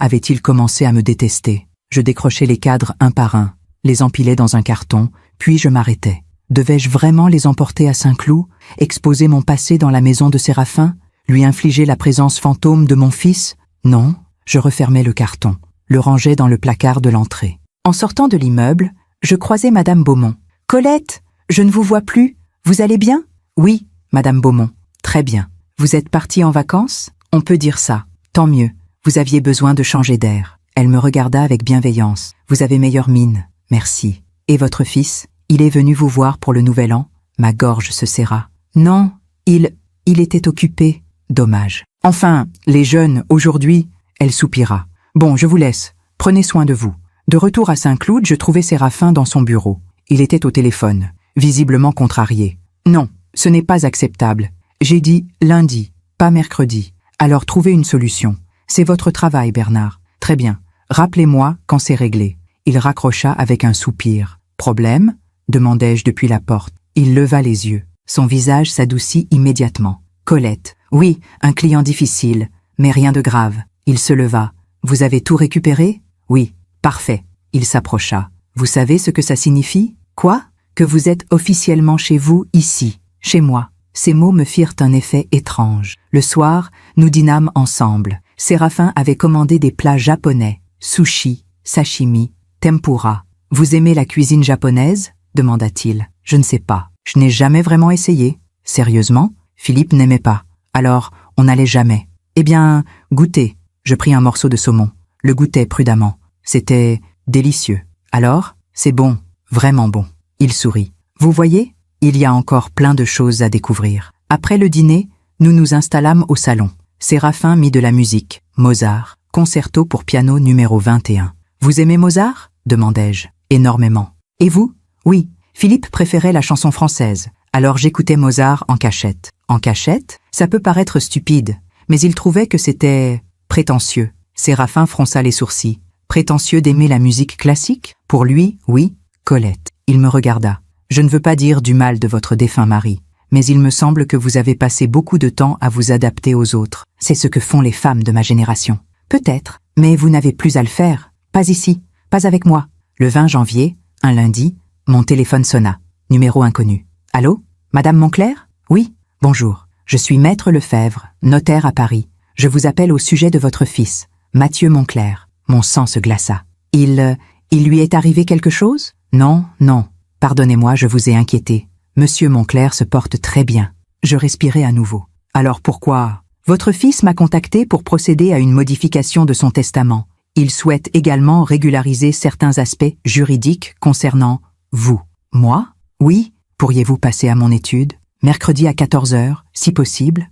avait-il commencé à me détester? Je décrochais les cadres un par un, les empilais dans un carton, puis je m'arrêtais. Devais-je vraiment les emporter à Saint-Cloud, exposer mon passé dans la maison de Séraphin, lui infliger la présence fantôme de mon fils? Non, je refermais le carton, le rangeais dans le placard de l'entrée. En sortant de l'immeuble, je croisai Madame Beaumont. « Colette, je ne vous vois plus. Vous allez bien ?»« Oui, Madame Beaumont, très bien. Vous êtes partie en vacances? On peut dire ça. Tant mieux. Vous aviez besoin de changer d'air. » Elle me regarda avec bienveillance. « Vous avez meilleure mine. Merci. Et votre fils? Il est venu vous voir pour le nouvel an ?» Ma gorge se serra. « Non, il était occupé. Dommage. Enfin, les jeunes, aujourd'hui... » Elle soupira. « Bon, je vous laisse. Prenez soin de vous. » De retour à Saint-Cloud, je trouvai Séraphin dans son bureau. Il était au téléphone, visiblement contrarié. « Non, ce n'est pas acceptable. J'ai dit lundi, pas mercredi. Alors trouvez une solution. C'est votre travail, Bernard. Très bien. Rappelez-moi quand c'est réglé. » Il raccrocha avec un soupir. « Problème ?» demandai-je depuis la porte. Il leva les yeux. Son visage s'adoucit immédiatement. « Colette, oui, un client difficile, mais rien de grave. » Il se leva. « Vous avez tout récupéré ? » ?»« Oui, parfait. » Il s'approcha. « Vous savez ce que ça signifie ? » ?»« Quoi ? » ?»« Que vous êtes officiellement chez vous, ici, chez moi. » Ces mots me firent un effet étrange. Le soir, nous dînâmes ensemble. Séraphin avait commandé des plats japonais, sushi, sashimi, tempura. « Vous aimez la cuisine japonaise ?» demanda-t-il. « Je ne sais pas. Je n'ai jamais vraiment essayé. » « Sérieusement ?» Philippe n'aimait pas. Alors, on n'allait jamais. « Eh bien, goûtez. » Je pris un morceau de saumon. Le goûtais prudemment. C'était délicieux. « Alors ? C'est bon. Vraiment bon. » Il sourit. « Vous voyez ? Il y a encore plein de choses à découvrir. » Après le dîner, nous nous installâmes au salon. Séraphin mit de la musique. Mozart. Concerto pour piano numéro 21. « Vous aimez Mozart ?» demandai-je. « Énormément. »« Et vous ?» ?»« Oui. Philippe préférait la chanson française. Alors j'écoutais Mozart en cachette. » « En cachette ? Ça peut paraître stupide. » Mais il trouvait que c'était prétentieux. Séraphin fronça les sourcils. « Prétentieux d'aimer la musique classique ? Pour lui, oui. » Colette. Il me regarda. « Je ne veux pas dire du mal de votre défunt mari, mais il me semble que vous avez passé beaucoup de temps à vous adapter aux autres. C'est ce que font les femmes de ma génération. Peut-être, mais vous n'avez plus à le faire. Pas ici, pas avec moi. » Le 20 janvier, un lundi, mon téléphone sonna. Numéro inconnu. « Allô ? Madame Moncler ? Oui. Bonjour. Je suis Maître Lefebvre, notaire à Paris. Je vous appelle au sujet de votre fils, Mathieu Moncler. » Mon sang se glaça. « Il lui est arrivé quelque chose ? » Non, non. Pardonnez-moi, je vous ai inquiété. Monsieur Moncler se porte très bien. Je respirai à nouveau. Alors pourquoi ? Votre fils m'a contacté pour procéder à une modification de son testament. Il souhaite également régulariser certains aspects juridiques concernant vous. Moi ? Oui. Pourriez-vous passer à mon étude ? Mercredi à 14h, si possible.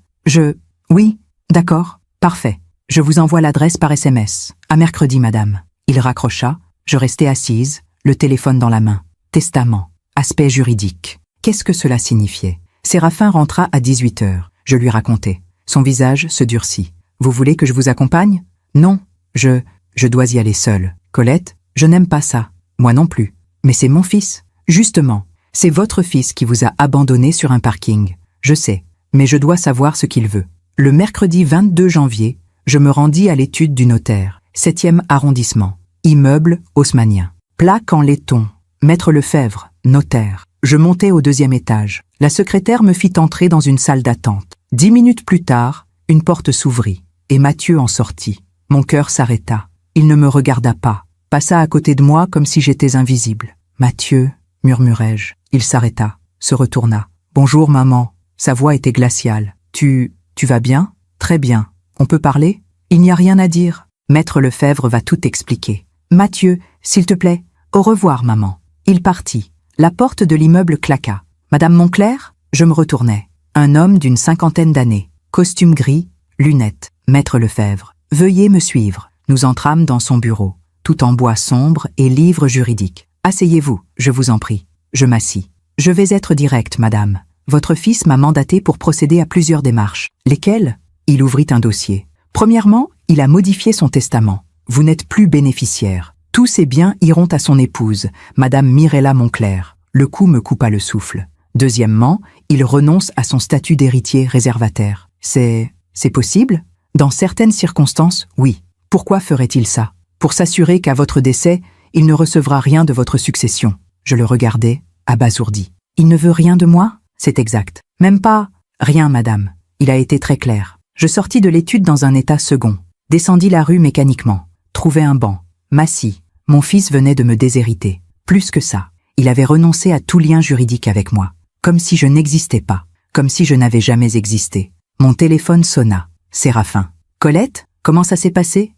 Oui. D'accord. Parfait. Je vous envoie l'adresse par SMS. À mercredi, madame. Il raccrocha. Je restai assise, le téléphone dans la main. Testament. Aspect juridique. Qu'est-ce que cela signifiait ? Séraphin rentra à 18h. Je lui racontai. Son visage se durcit. Vous voulez que je vous accompagne ? Non. Je dois y aller seule. Colette, je n'aime pas ça. Moi non plus. Mais c'est mon fils. Justement, c'est votre fils qui vous a abandonné sur un parking. Je sais, mais je dois savoir ce qu'il veut. Le mercredi 22 janvier, je me rendis à l'étude du notaire. 7e arrondissement. Immeuble haussmannien. Plaque en laiton. Maître Lefebvre, notaire. Je montai au 2e étage. La secrétaire me fit entrer dans une salle d'attente. 10 minutes plus tard, une porte s'ouvrit, et Mathieu en sortit. Mon cœur s'arrêta. Il ne me regarda pas, passa à côté de moi comme si j'étais invisible. « Mathieu » murmurai-je. Il s'arrêta, se retourna. « Bonjour, maman. » Sa voix était glaciale. « Tu vas bien ? » ?»« Très bien. On peut parler ? » ?»« Il n'y a rien à dire. Maître Lefebvre va tout expliquer. »« Mathieu, s'il te plaît. Au revoir, maman. » Il partit. La porte de l'immeuble claqua. « Madame Moncler ?» Je me retournai. Un homme d'une 50aine d'années. Costume gris, lunettes. Maître Lefebvre. « Veuillez me suivre. » Nous entrâmes dans son bureau, tout en bois sombre et livres juridiques. « Asseyez-vous, je vous en prie. » Je m'assis. « Je vais être direct, madame. Votre fils m'a mandaté pour procéder à plusieurs démarches. » « Lesquelles ?» Il ouvrit un dossier. « Premièrement, il a modifié son testament. Vous n'êtes plus bénéficiaire. Tous ses biens iront à son épouse, madame Mirella Moncler. » Le coup me coupa le souffle. Deuxièmement, il renonce à son statut d'héritier réservataire. C'est possible ? Dans certaines circonstances, oui. Pourquoi ferait-il ça ? Pour s'assurer qu'à votre décès, il ne recevra rien de votre succession. Je le regardais, abasourdi. Il ne veut rien de moi ? C'est exact. Même pas ? Rien, madame. Il a été très clair. Je sortis de l'étude dans un état second. Descendis la rue mécaniquement. Trouvai un banc. M'assis. Mon fils venait de me déshériter. Plus que ça, il avait renoncé à tout lien juridique avec moi. Comme si je n'existais pas. Comme si je n'avais jamais existé. Mon téléphone sonna. Séraphin. « Colette, comment ça s'est passé ? »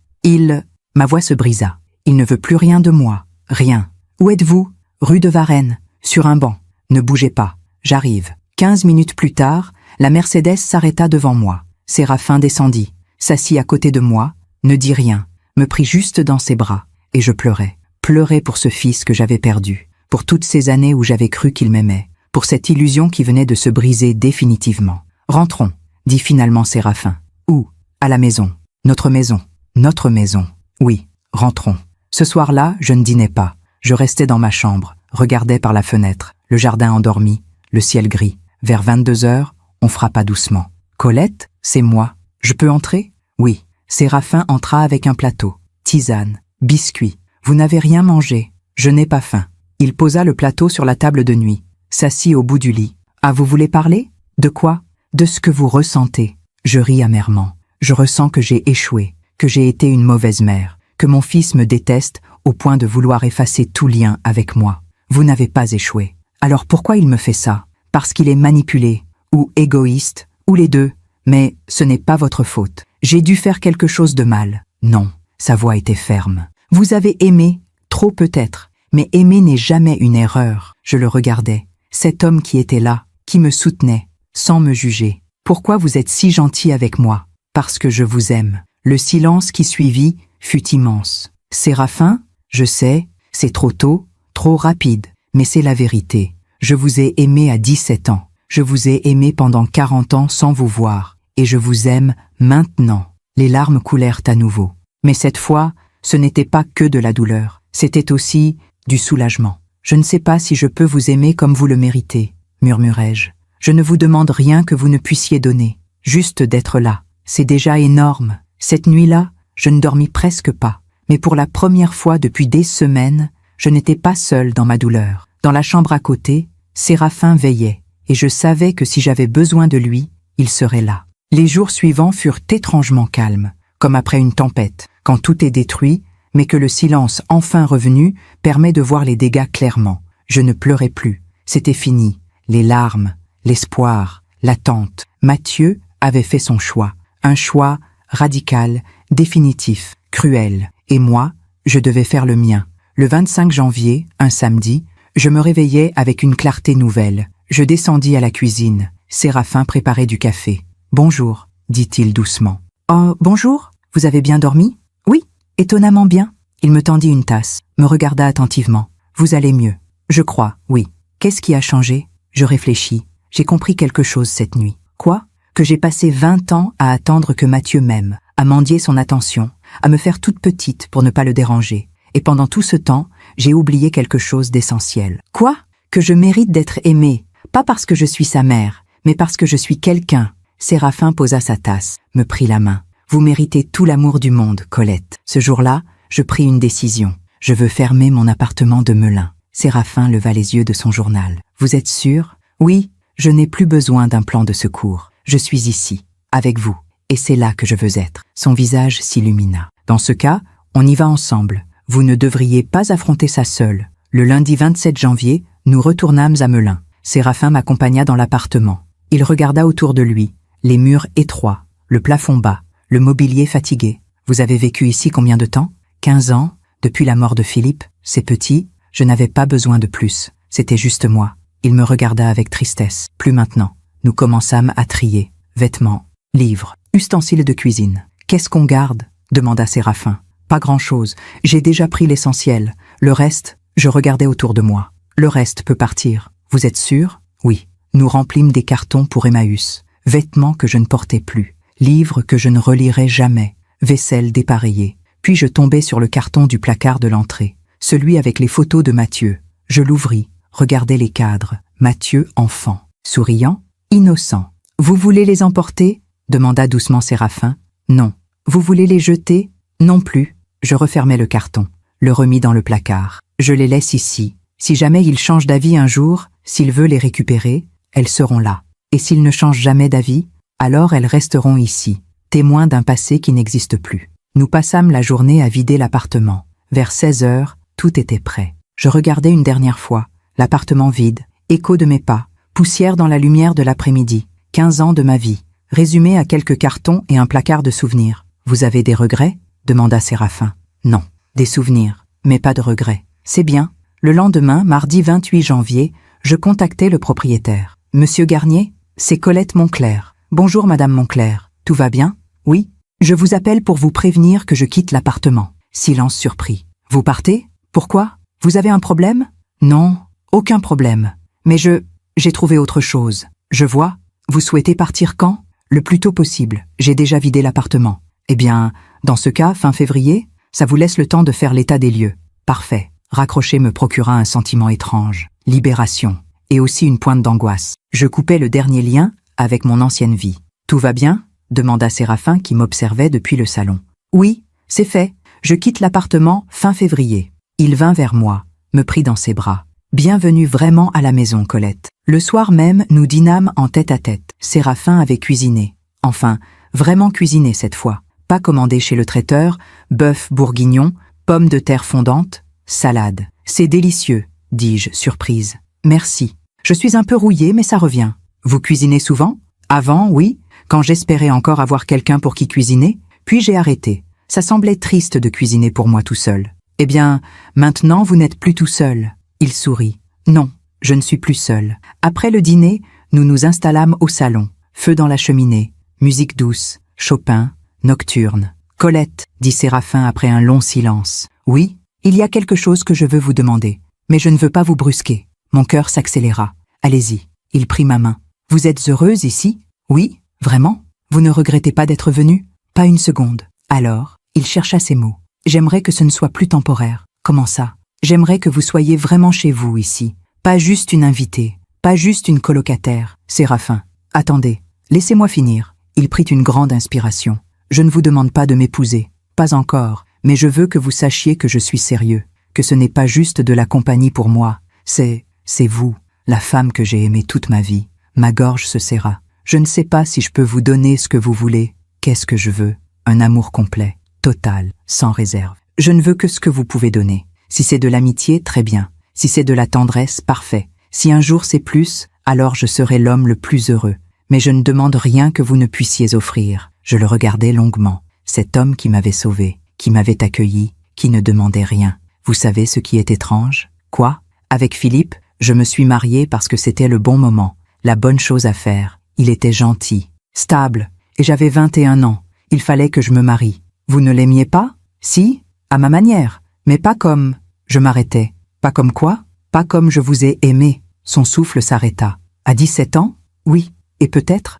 Ma voix se brisa. Il ne veut plus rien de moi. Rien. Où êtes-vous ? Rue de Varennes. Sur un banc. Ne bougez pas. J'arrive. 15 minutes plus tard, la Mercedes s'arrêta devant moi. Séraphin descendit, s'assit à côté de moi, ne dit rien, me prit juste dans ses bras, et je pleurais. Pleurais pour ce fils que j'avais perdu, pour toutes ces années où j'avais cru qu'il m'aimait, pour cette illusion qui venait de se briser définitivement. « Rentrons », dit finalement Séraphin. « Où ? À la maison. Notre maison. Notre maison. Oui, rentrons. » Ce soir-là, je ne dînais pas. Je restais dans ma chambre, regardais par la fenêtre, le jardin endormi, le ciel gris. Vers 22h, on frappa doucement. « Colette, c'est moi. Je peux entrer ? » Oui. Séraphin entra avec un plateau. Tisane, biscuits. « Vous n'avez rien mangé. Je n'ai pas faim. » Il posa le plateau sur la table de nuit, s'assit au bout du lit. « Ah, vous voulez parler ? De quoi ? De ce que vous ressentez. » Je ris amèrement. Je ressens que j'ai échoué, que j'ai été une mauvaise mère, que mon fils me déteste au point de vouloir effacer tout lien avec moi. Vous n'avez pas échoué. Alors pourquoi il me fait ça? Parce qu'il est manipulé, ou égoïste, ou les deux. Mais ce n'est pas votre faute. J'ai dû faire quelque chose de mal. Non, sa voix était ferme. Vous avez aimé, trop peut-être, mais aimer n'est jamais une erreur. Je le regardais, cet homme qui était là, qui me soutenait, sans me juger. Pourquoi vous êtes si gentil avec moi? Parce que je vous aime. Le silence qui suivit fut immense. Séraphin, je sais, c'est trop tôt, trop rapide, mais c'est la vérité. Je vous ai aimé à 17 ans. Je vous ai aimé pendant 40 ans sans vous voir. Et je vous aime maintenant. Les larmes coulèrent à nouveau. Mais cette fois, ce n'était pas que de la douleur. C'était aussi du soulagement. Je ne sais pas si je peux vous aimer comme vous le méritez, murmurai-je. Je ne vous demande rien que vous ne puissiez donner. Juste d'être là. C'est déjà énorme. Cette nuit-là, je ne dormis presque pas. Mais pour la première fois depuis des semaines, je n'étais pas seule dans ma douleur. Dans la chambre à côté, Séraphin veillait, et je savais que si j'avais besoin de lui, il serait là. Les jours suivants furent étrangement calmes, comme après une tempête, quand tout est détruit, mais que le silence enfin revenu permet de voir les dégâts clairement. Je ne pleurais plus, c'était fini. Les larmes, l'espoir, l'attente. Mathieu avait fait son choix, un choix radical, définitif, cruel. Et moi, je devais faire le mien. Le 25 janvier, un samedi, je me réveillais avec une clarté nouvelle. Je descendis à la cuisine. Séraphin préparait du café. « Bonjour », dit-il doucement. « Oh, bonjour, vous avez bien dormi ?»« Oui, étonnamment bien. » Il me tendit une tasse, me regarda attentivement. « Vous allez mieux. »« Je crois, oui. »« Qu'est-ce qui a changé ?» Je réfléchis. J'ai compris quelque chose cette nuit. « Quoi ?» Que j'ai passé 20 ans à attendre que Mathieu m'aime, à mendier son attention, à me faire toute petite pour ne pas le déranger. Et pendant tout ce temps, j'ai oublié quelque chose d'essentiel. « Quoi ? Que je mérite d'être aimée, pas parce que je suis sa mère, mais parce que je suis quelqu'un. » Séraphin posa sa tasse, me prit la main. « Vous méritez tout l'amour du monde, Colette. » Ce jour-là, je pris une décision. Je veux fermer mon appartement de Melun. Séraphin leva les yeux de son journal. « Vous êtes sûr ? » « Oui, je n'ai plus besoin d'un plan de secours. Je suis ici, avec vous, et c'est là que je veux être. » Son visage s'illumina. « Dans ce cas, on y va ensemble. Vous ne devriez pas affronter ça seul. » Le lundi 27 janvier, nous retournâmes à Melun. Séraphin m'accompagna dans l'appartement. Il regarda autour de lui. Les murs étroits, le plafond bas, le mobilier fatigué. « Vous avez vécu ici combien de temps ? » 15 ans, depuis la mort de Philippe. C'est petit, je n'avais pas besoin de plus. C'était juste moi. Il me regarda avec tristesse. « Plus maintenant. » Nous commençâmes à trier. Vêtements, livres, ustensiles de cuisine. « Qu'est-ce qu'on garde ?» demanda Séraphin. « Pas grand-chose. J'ai déjà pris l'essentiel. Le reste, je regardais autour de moi. Le reste peut partir. Vous êtes sûr ? Oui. » Nous remplîmes des cartons pour Emmaüs. Vêtements que je ne portais plus. Livres que je ne relirais jamais. Vaisselle dépareillée. Puis je tombai sur le carton du placard de l'entrée. Celui avec les photos de Mathieu. Je l'ouvris. Regardais les cadres. Mathieu enfant. Souriant, innocent. « Vous voulez les emporter ?» demanda doucement Séraphin. « Non. »« Vous voulez les jeter ?» ?»« Non plus. » Je refermai le carton, le remis dans le placard. « Je les laisse ici. Si jamais il change d'avis un jour, s'il veut les récupérer, elles seront là. Et s'il ne change jamais d'avis, alors elles resteront ici, témoins d'un passé qui n'existe plus. » Nous passâmes la journée à vider l'appartement. Vers 16 heures, tout était prêt. Je regardais une dernière fois. L'appartement vide, écho de mes pas, poussière dans la lumière de l'après-midi, 15 ans de ma vie, résumé à quelques cartons et un placard de souvenirs. « Vous avez des regrets ?» demanda Séraphin. « Non, des souvenirs, mais pas de regrets. » « C'est bien. » Le lendemain, mardi 28 janvier, je contactai le propriétaire. « Monsieur Garnier, c'est Colette Monclerc. »« Bonjour Madame Monclerc. Tout va bien ? » ?»« Oui. Je vous appelle pour vous prévenir que je quitte l'appartement. » Silence surpris. « Vous partez ? Pourquoi ? Vous avez un problème ? » ?»« Non. Aucun problème. Mais j'ai trouvé autre chose. Je vois. Vous souhaitez partir quand ? Le plus tôt possible. J'ai déjà vidé l'appartement. Eh bien, dans ce cas, fin février, ça vous laisse le temps de faire l'état des lieux. Parfait. Raccrocher me procura un sentiment étrange. Libération. Et aussi une pointe d'angoisse. Je coupais le dernier lien avec mon ancienne vie. Tout va bien ? demanda Séraphin qui m'observait depuis le salon. Oui, c'est fait. Je quitte l'appartement fin février. Il vint vers moi, me prit dans ses bras. Bienvenue vraiment à la maison, Colette. Le soir même, nous dînâmes en tête-à-tête. Séraphin avait cuisiné. Enfin, vraiment cuisiné cette fois. pas commandé chez le traiteur, bœuf bourguignon, pommes de terre fondantes, salade. C'est délicieux, dis-je, surprise. Merci. Je suis un peu rouillée, mais ça revient. Vous cuisinez souvent? Avant, oui, quand j'espérais encore avoir quelqu'un pour qui cuisiner, puis j'ai arrêté. Ça semblait triste de cuisiner pour moi tout seul. Eh bien, maintenant vous n'êtes plus tout seul. Il sourit. Non, je ne suis plus seul. Après le dîner, nous nous installâmes au salon. Feu dans la cheminée, musique douce, Chopin, nocturne. Colette, dit Séraphin après un long silence. Oui, il y a quelque chose que je veux vous demander, mais je ne veux pas vous brusquer. Mon cœur s'accéléra. Allez-y. Il prit ma main. Vous êtes heureuse ici? Oui, vraiment? Vous ne regrettez pas d'être venue? Pas une seconde. Alors, il chercha ses mots. J'aimerais que ce ne soit plus temporaire. Comment ça? J'aimerais que vous soyez vraiment chez vous ici. Pas juste une invitée, pas juste une colocataire. Séraphin. Attendez, laissez-moi finir. Il prit une grande inspiration. Je ne vous demande pas de m'épouser. Pas encore, mais je veux que vous sachiez que je suis sérieux, que ce n'est pas juste de la compagnie pour moi. C'est vous, la femme que j'ai aimée toute ma vie. Ma gorge se serra. Je ne sais pas si je peux vous donner ce que vous voulez. Qu'est-ce que je veux? Un amour complet, total, sans réserve. Je ne veux que ce que vous pouvez donner. Si c'est de l'amitié, très bien. Si c'est de la tendresse, parfait. Si un jour c'est plus, alors je serai l'homme le plus heureux. Mais je ne demande rien que vous ne puissiez offrir. Je le regardais longuement. Cet homme qui m'avait sauvé, qui m'avait accueilli, qui ne demandait rien. Vous savez ce qui est étrange? Quoi? Avec Philippe, je me suis mariée parce que c'était le bon moment, la bonne chose à faire. Il était gentil, stable, et j'avais 21 ans. Il fallait que je me marie. Vous ne l'aimiez pas? Si, à ma manière, mais pas comme... Je m'arrêtais. Pas comme quoi? Pas comme je vous ai aimé. Son souffle s'arrêta. À 17 ans? Oui, et peut-être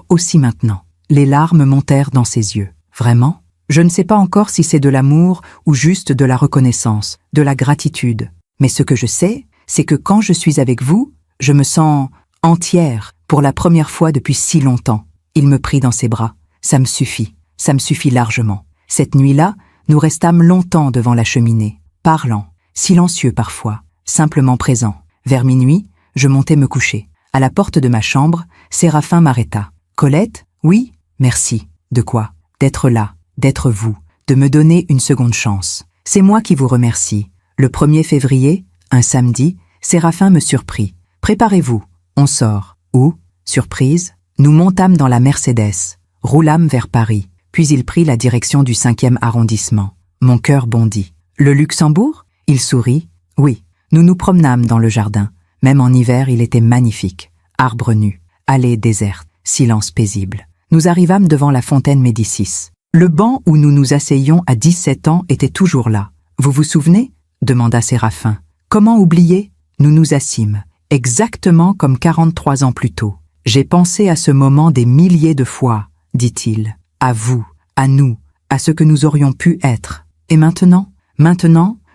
aussi maintenant. Les larmes montèrent dans ses yeux. Vraiment? Je ne sais pas encore si c'est de l'amour ou juste de la reconnaissance, de la gratitude. Mais ce que je sais, c'est que quand je suis avec vous, je me sens entière pour la première fois depuis si longtemps. Il me prit dans ses bras. Ça me suffit largement. Cette nuit-là, nous restâmes longtemps devant la cheminée, parlant, silencieux parfois, simplement présents. Vers minuit, je montais me coucher. À la porte de ma chambre, Séraphin m'arrêta. « Colette? Oui? Merci. De quoi? D'être là, d'être vous, de me donner une seconde chance. C'est moi qui vous remercie. » Le 1er février, un samedi, Séraphin me surprit. « Préparez-vous, on sort. » Où? Surprise, nous montâmes dans la Mercedes, roulâmes vers Paris, puis il prit la direction du 5e arrondissement. Mon cœur bondit. « Le Luxembourg? » Il sourit. « Oui. » Nous nous promenâmes dans le jardin. Même en hiver, il était magnifique. Arbres nus, allées désertes, silence paisible. Nous arrivâmes devant la fontaine Médicis. Le banc où nous nous asseyions à 17 ans était toujours là. « Vous vous souvenez ?» demanda Séraphin. « Comment oublier ?» Nous nous assîmes, exactement comme 43 ans plus tôt. « J'ai pensé à ce moment des milliers de fois, » dit-il. « À vous, à nous, à ce que nous aurions pu être. Et maintenant,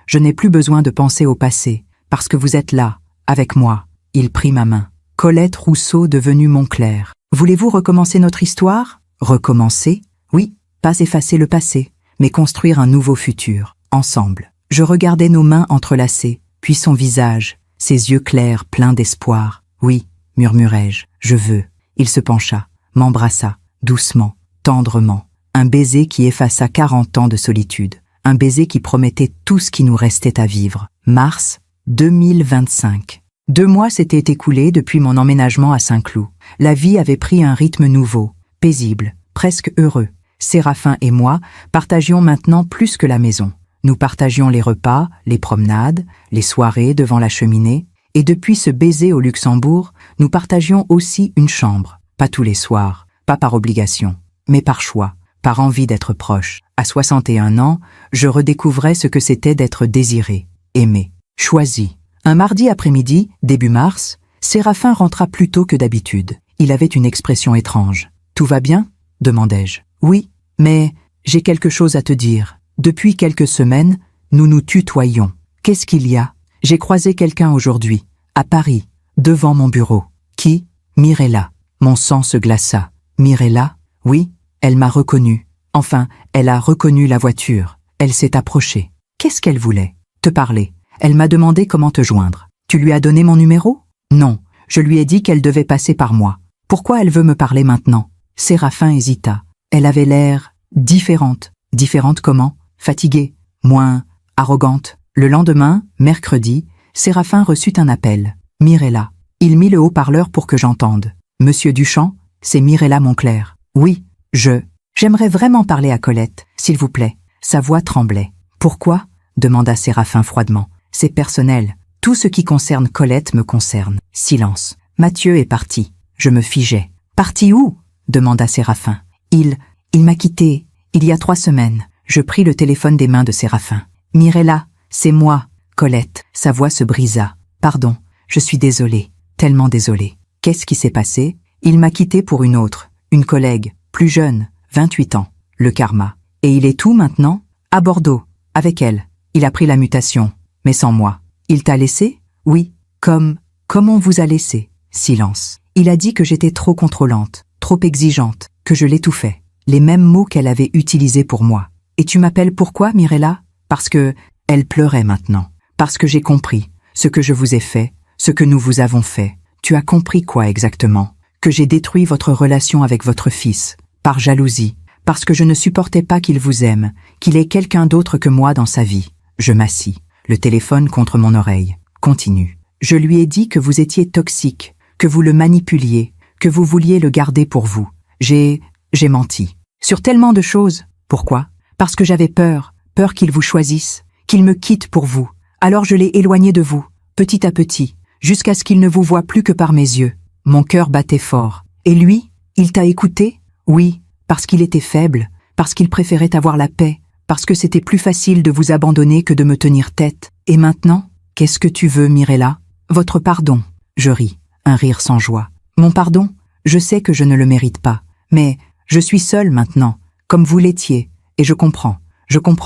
je n'ai plus besoin de penser au passé, parce que vous êtes là, avec moi. » Il prit ma main. Colette Rousseau devenue Montclair. « Voulez-vous recommencer notre histoire ?» Recommencer? Oui, pas effacer le passé, mais construire un nouveau futur, ensemble. Je regardais nos mains entrelacées, puis son visage, ses yeux clairs pleins d'espoir. « Oui, » murmurai-je, « je veux. » Il se pencha, m'embrassa, doucement, tendrement. Un baiser qui effaça 40 ans de solitude. Un baiser qui promettait tout ce qui nous restait à vivre. Mars 2025. 2 mois s'étaient écoulés depuis mon emménagement à Saint-Cloud. La vie avait pris un rythme nouveau, paisible, presque heureux. Séraphin et moi partagions maintenant plus que la maison. Nous partagions les repas, les promenades, les soirées devant la cheminée. Et depuis ce baiser au Luxembourg, nous partagions aussi une chambre. Pas tous les soirs, pas par obligation, mais par choix, par envie d'être proche. À 61 ans, je redécouvrais ce que c'était d'être désiré, aimé, choisi. Un mardi après-midi, début mars, Séraphin rentra plus tôt que d'habitude. Il avait une expression étrange. « Tout va bien ?» demandai-je. « Oui, mais j'ai quelque chose à te dire. Depuis quelques semaines, nous nous tutoyons. Qu'est-ce qu'il y a? J'ai croisé quelqu'un aujourd'hui, à Paris, devant mon bureau. Qui? Mirella. » Mon sang se glaça. « Mirella? Oui, elle m'a reconnu. Enfin, elle a reconnu la voiture. Elle s'est approchée. Qu'est-ce qu'elle voulait? Te parler. Elle m'a demandé comment te joindre. Tu lui as donné mon numéro? Non, je lui ai dit qu'elle devait passer par moi. Pourquoi elle veut me parler maintenant? » Séraphin hésita. Elle avait l'air Différente. Différente comment? Fatiguée. Moins arrogante. Le lendemain, mercredi, Séraphin reçut un appel. Mirella. Il mit le haut-parleur pour que j'entende. Monsieur Duchamp, c'est Mirella Monclerc. Oui, j'aimerais vraiment parler à Colette, s'il vous plaît. Sa voix tremblait. Pourquoi? Demanda Séraphin froidement. C'est personnel. Tout ce qui concerne Colette me concerne. Silence. Mathieu est parti. Je me figeais. Parti où? Demanda Séraphin. Il m'a quitté, il y a 3 semaines. Je pris le téléphone des mains de Séraphin. Mirella, c'est moi, Colette. Sa voix se brisa. Pardon, je suis désolée, tellement désolée. Qu'est-ce qui s'est passé? Il m'a quitté pour une autre, une collègue, plus jeune, 28 ans. Le karma. Et il est où maintenant? À Bordeaux, avec elle. Il a pris la mutation, mais sans moi. Il t'a laissé? Oui. Comme on vous a laissé? Silence. Il a dit que j'étais trop contrôlante, trop exigeante, que je l'étouffais. Les mêmes mots qu'elle avait utilisés pour moi. Et tu m'appelles pourquoi, Mirella? Parce que elle pleurait maintenant. Parce que j'ai compris ce que je vous ai fait, ce que nous vous avons fait. Tu as compris quoi exactement? Que j'ai détruit votre relation avec votre fils, par jalousie, parce que je ne supportais pas qu'il vous aime, qu'il ait quelqu'un d'autre que moi dans sa vie. Je m'assis, le téléphone contre mon oreille. Continue. Je lui ai dit que vous étiez toxique, que vous le manipuliez, que vous vouliez le garder pour vous. J'ai menti. Sur tellement de choses. Pourquoi? Parce que j'avais peur qu'il vous choisisse, qu'il me quitte pour vous. Alors je l'ai éloigné de vous, petit à petit, jusqu'à ce qu'il ne vous voie plus que par mes yeux. Mon cœur battait fort. Et lui, il t'a écouté? Oui, parce qu'il était faible, parce qu'il préférait avoir la paix, parce que c'était plus facile de vous abandonner que de me tenir tête. Et maintenant, qu'est-ce que tu veux, Mirella? Votre pardon. Je ris, un rire sans joie. Mon pardon? Je sais que je ne le mérite pas, mais je suis seule maintenant, comme vous l'étiez, et je comprends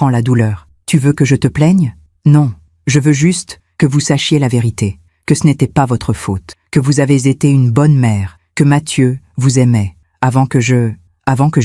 la douleur. Tu veux que je te plaigne? Non, je veux juste que vous sachiez la vérité, que ce n'était pas votre faute, que vous avez été une bonne mère, que Mathieu vous aimait, avant que je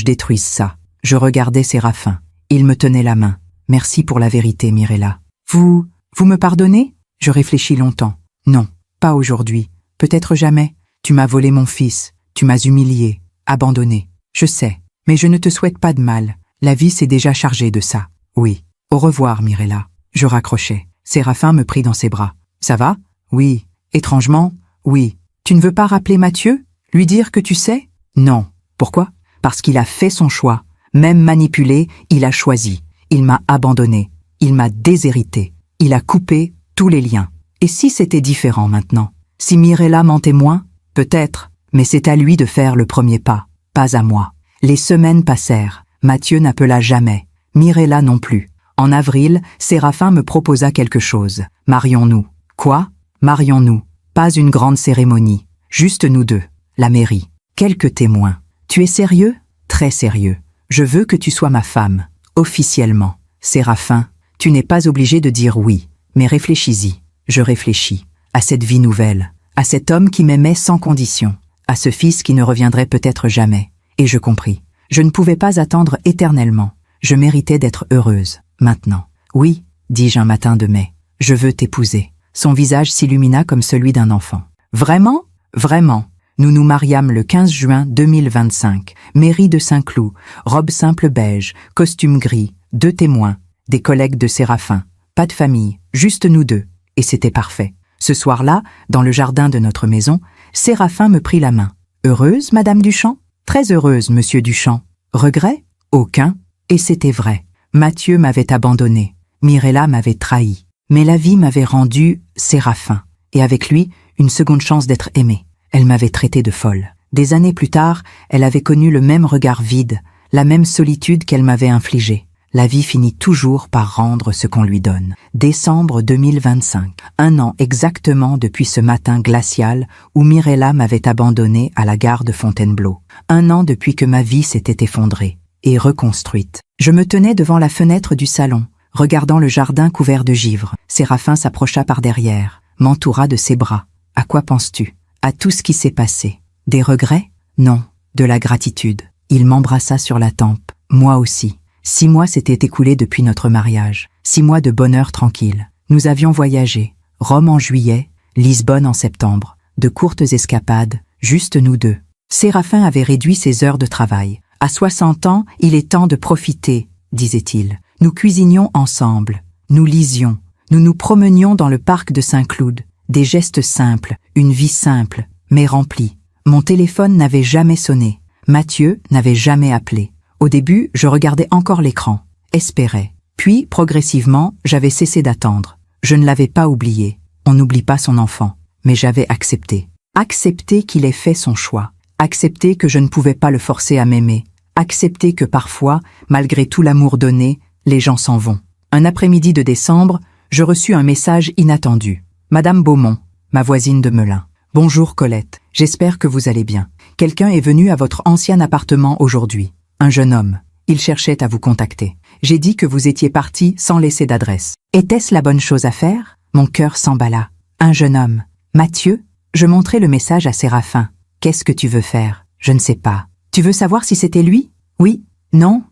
détruise ça. Je regardais Séraphin. Il me tenait la main. Merci pour la vérité, Mirella. Vous me pardonnez? Je réfléchis longtemps. Non, pas aujourd'hui. Peut-être jamais. Tu m'as volé mon fils. Tu m'as humilié, abandonné. Je sais, mais je ne te souhaite pas de mal. La vie s'est déjà chargée de ça. Oui. Au revoir, Mirella. Je raccrochais. Séraphin me prit dans ses bras. Ça va? Oui. Étrangement? Oui. Tu ne veux pas rappeler Mathieu? Lui dire que tu sais? Non. Pourquoi? Parce qu'il a fait son choix. Même manipulé, il a choisi. Il m'a abandonné. Il m'a déshérité. Il a coupé tous les liens. Et si c'était différent maintenant? Si Mirella mentait moins? Peut-être. Mais c'est à lui de faire le premier pas. Pas à moi. Les semaines passèrent. Mathieu n'appela jamais. Mirella non plus. En avril, Séraphin me proposa quelque chose. Marions-nous. Quoi? Marions-nous. Pas une grande cérémonie. Juste nous deux. La mairie. Quelques témoins. Tu es sérieux? Très sérieux. Je veux que tu sois ma femme. Officiellement. Séraphin, tu n'es pas obligé de dire oui. Mais réfléchis-y. Je réfléchis. À cette vie nouvelle. À cet homme qui m'aimait sans condition. À ce fils qui ne reviendrait peut-être jamais. Et je compris. Je ne pouvais pas attendre éternellement. Je méritais d'être heureuse. Maintenant. Oui, dis-je un matin de mai. Je veux t'épouser. Son visage s'illumina comme celui d'un enfant. Vraiment? Vraiment. Nous nous mariâmes le 15 juin 2025. Mairie de Saint-Cloud. Robe simple beige. Costume gris. 2 témoins. Des collègues de Séraphin. Pas de famille. Juste nous deux. Et c'était parfait. Ce soir-là, dans le jardin de notre maison, Séraphin me prit la main. Heureuse, Madame Duchamp? Très heureuse, Monsieur Duchamp. Regret? Aucun. Et c'était vrai. Mathieu m'avait abandonné. Mirella m'avait trahi. Mais la vie m'avait rendu Séraphin. Et avec lui, une seconde chance d'être aimée. Elle m'avait traité de folle. Des années plus tard, elle avait connu le même regard vide, la même solitude qu'elle m'avait infligée. La vie finit toujours par rendre ce qu'on lui donne. Décembre 2025. 1 an exactement depuis ce matin glacial où Mirella m'avait abandonnée à la gare de Fontainebleau. 1 an depuis que ma vie s'était effondrée et reconstruite. Je me tenais devant la fenêtre du salon, regardant le jardin couvert de givre. Séraphin s'approcha par derrière, m'entoura de ses bras. À quoi penses-tu? À tout ce qui s'est passé. Des regrets? Non, de la gratitude. Il m'embrassa sur la tempe. Moi aussi. 6 mois s'étaient écoulés depuis notre mariage. 6 mois de bonheur tranquille. Nous avions voyagé. Rome en juillet, Lisbonne en septembre. De courtes escapades, juste nous deux. Séraphin avait réduit ses heures de travail. À 60 ans, il est temps de profiter, disait-il. Nous cuisinions ensemble, nous lisions, nous nous promenions dans le parc de Saint-Cloud. Des gestes simples, une vie simple, mais remplie. Mon téléphone n'avait jamais sonné. Mathieu n'avait jamais appelé. Au début, je regardais encore l'écran, espérais. Puis, progressivement, j'avais cessé d'attendre. Je ne l'avais pas oublié. On n'oublie pas son enfant. Mais j'avais accepté. Accepté qu'il ait fait son choix. Accepté que je ne pouvais pas le forcer à m'aimer. Accepté que parfois, malgré tout l'amour donné, les gens s'en vont. Un après-midi de décembre, je reçus un message inattendu. Madame Beaumont, ma voisine de Melun. Bonjour Colette, j'espère que vous allez bien. Quelqu'un est venu à votre ancien appartement aujourd'hui. Un jeune homme. Il cherchait à vous contacter. J'ai dit que vous étiez parti sans laisser d'adresse. Était-ce la bonne chose à faire? Mon cœur s'emballa. Un jeune homme. Mathieu? Je montrai le message à Séraphin. Qu'est-ce que tu veux faire? Je ne sais pas. Tu veux savoir si c'était lui? Oui? Non?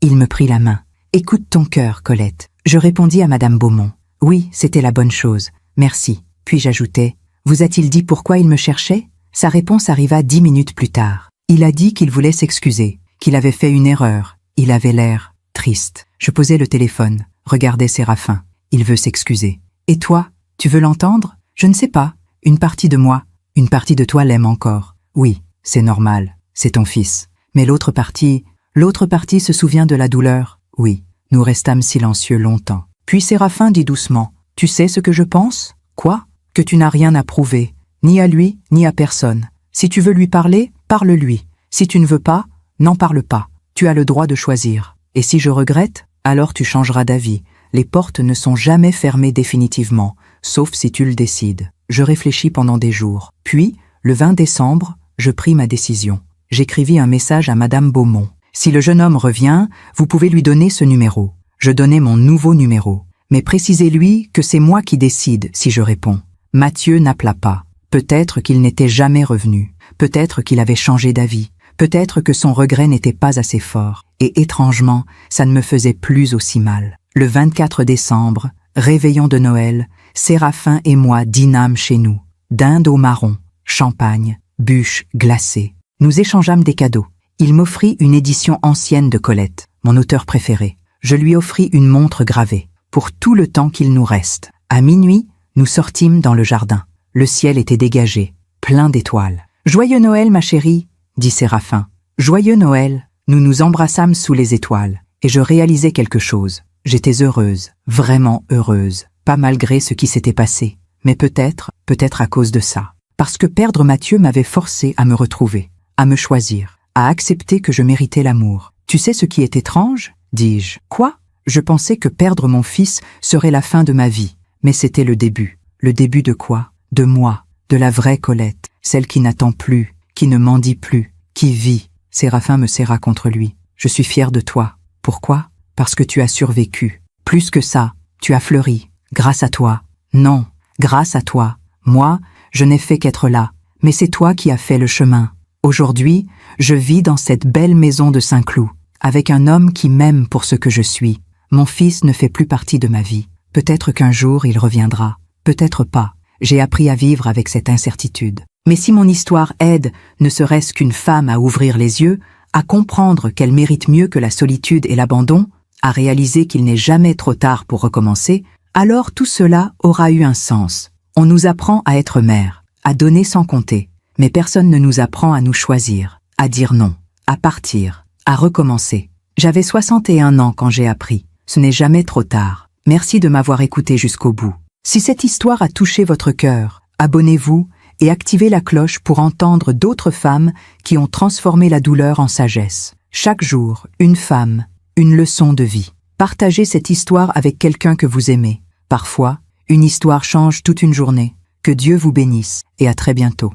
Il me prit la main. Écoute ton cœur, Colette. Je répondis à Madame Beaumont. Oui, c'était la bonne chose. Merci. Puis j'ajoutai. Vous a-t-il dit pourquoi il me cherchait? Sa réponse arriva 10 minutes plus tard. Il a dit qu'il voulait s'excuser, qu'il avait fait une erreur. Il avait l'air triste. Je posai le téléphone, regardai Séraphin. Il veut s'excuser. Et toi, tu veux l'entendre? Je ne sais pas. Une partie de moi, une partie de toi l'aime encore. Oui, c'est normal, c'est ton fils. Mais l'autre partie se souvient de la douleur. Oui, nous restâmes silencieux longtemps. Puis Séraphin dit doucement, « Tu sais ce que je pense? » « Quoi? Que tu n'as rien à prouver, ni à lui, ni à personne. Si tu veux lui parler, parle-lui. Si tu ne veux pas, n'en parle pas. Tu as le droit de choisir. Et si je regrette, alors tu changeras d'avis. Les portes ne sont jamais fermées définitivement, sauf si tu le décides. » Je réfléchis pendant des jours. Puis, le 20 décembre, je pris ma décision. J'écrivis un message à Madame Beaumont. « Si le jeune homme revient, vous pouvez lui donner ce numéro. » Je donnai mon nouveau numéro. Mais précisez-lui que c'est moi qui décide si je réponds. Mathieu n'appela pas. Peut-être qu'il n'était jamais revenu. Peut-être qu'il avait changé d'avis. Peut-être que son regret n'était pas assez fort. Et étrangement, ça ne me faisait plus aussi mal. Le 24 décembre, réveillon de Noël, Séraphin et moi dînâmes chez nous. Dinde au marron, champagne, bûches glacées. Nous échangeâmes des cadeaux. Il m'offrit une édition ancienne de Colette, mon auteur préféré. Je lui offris une montre gravée, pour tout le temps qu'il nous reste. À minuit, nous sortîmes dans le jardin. Le ciel était dégagé, plein d'étoiles. « Joyeux Noël, ma chérie !» dit Séraphin. « Joyeux Noël !» Nous nous embrassâmes sous les étoiles, et je réalisais quelque chose. J'étais heureuse, vraiment heureuse, pas malgré ce qui s'était passé, mais peut-être à cause de ça. Parce que perdre Mathieu m'avait forcé à me retrouver, à me choisir, à accepter que je méritais l'amour. « Tu sais ce qui est étrange ?» dis-je. « Quoi ?» Je pensais que perdre mon fils serait la fin de ma vie, mais c'était le début. Le début de quoi? De moi, de la vraie Colette, celle qui n'attend plus, qui ne mendie plus, qui vit. Séraphin me serra contre lui. « Je suis fière de toi. Pourquoi? Parce que tu as survécu. Plus que ça, tu as fleuri. Grâce à toi. Non, grâce à toi. Moi, je n'ai fait qu'être là. Mais c'est toi qui as fait le chemin. Aujourd'hui, je vis dans cette belle maison de Saint-Cloud, avec un homme qui m'aime pour ce que je suis. Mon fils ne fait plus partie de ma vie. Peut-être qu'un jour il reviendra. Peut-être pas. J'ai appris à vivre avec cette incertitude. Mais si mon histoire aide, ne serait-ce qu'une femme à ouvrir les yeux, à comprendre qu'elle mérite mieux que la solitude et l'abandon, à réaliser qu'il n'est jamais trop tard pour recommencer, alors tout cela aura eu un sens. On nous apprend à être mère, à donner sans compter, mais personne ne nous apprend à nous choisir, à dire non, à partir, à recommencer. J'avais 61 ans quand j'ai appris. Ce n'est jamais trop tard. Merci de m'avoir écouté jusqu'au bout. Si cette histoire a touché votre cœur, abonnez-vous et activez la cloche pour entendre d'autres femmes qui ont transformé la douleur en sagesse. Chaque jour, une femme, une leçon de vie. Partagez cette histoire avec quelqu'un que vous aimez. Parfois, une histoire change toute une journée. Que Dieu vous bénisse et à très bientôt.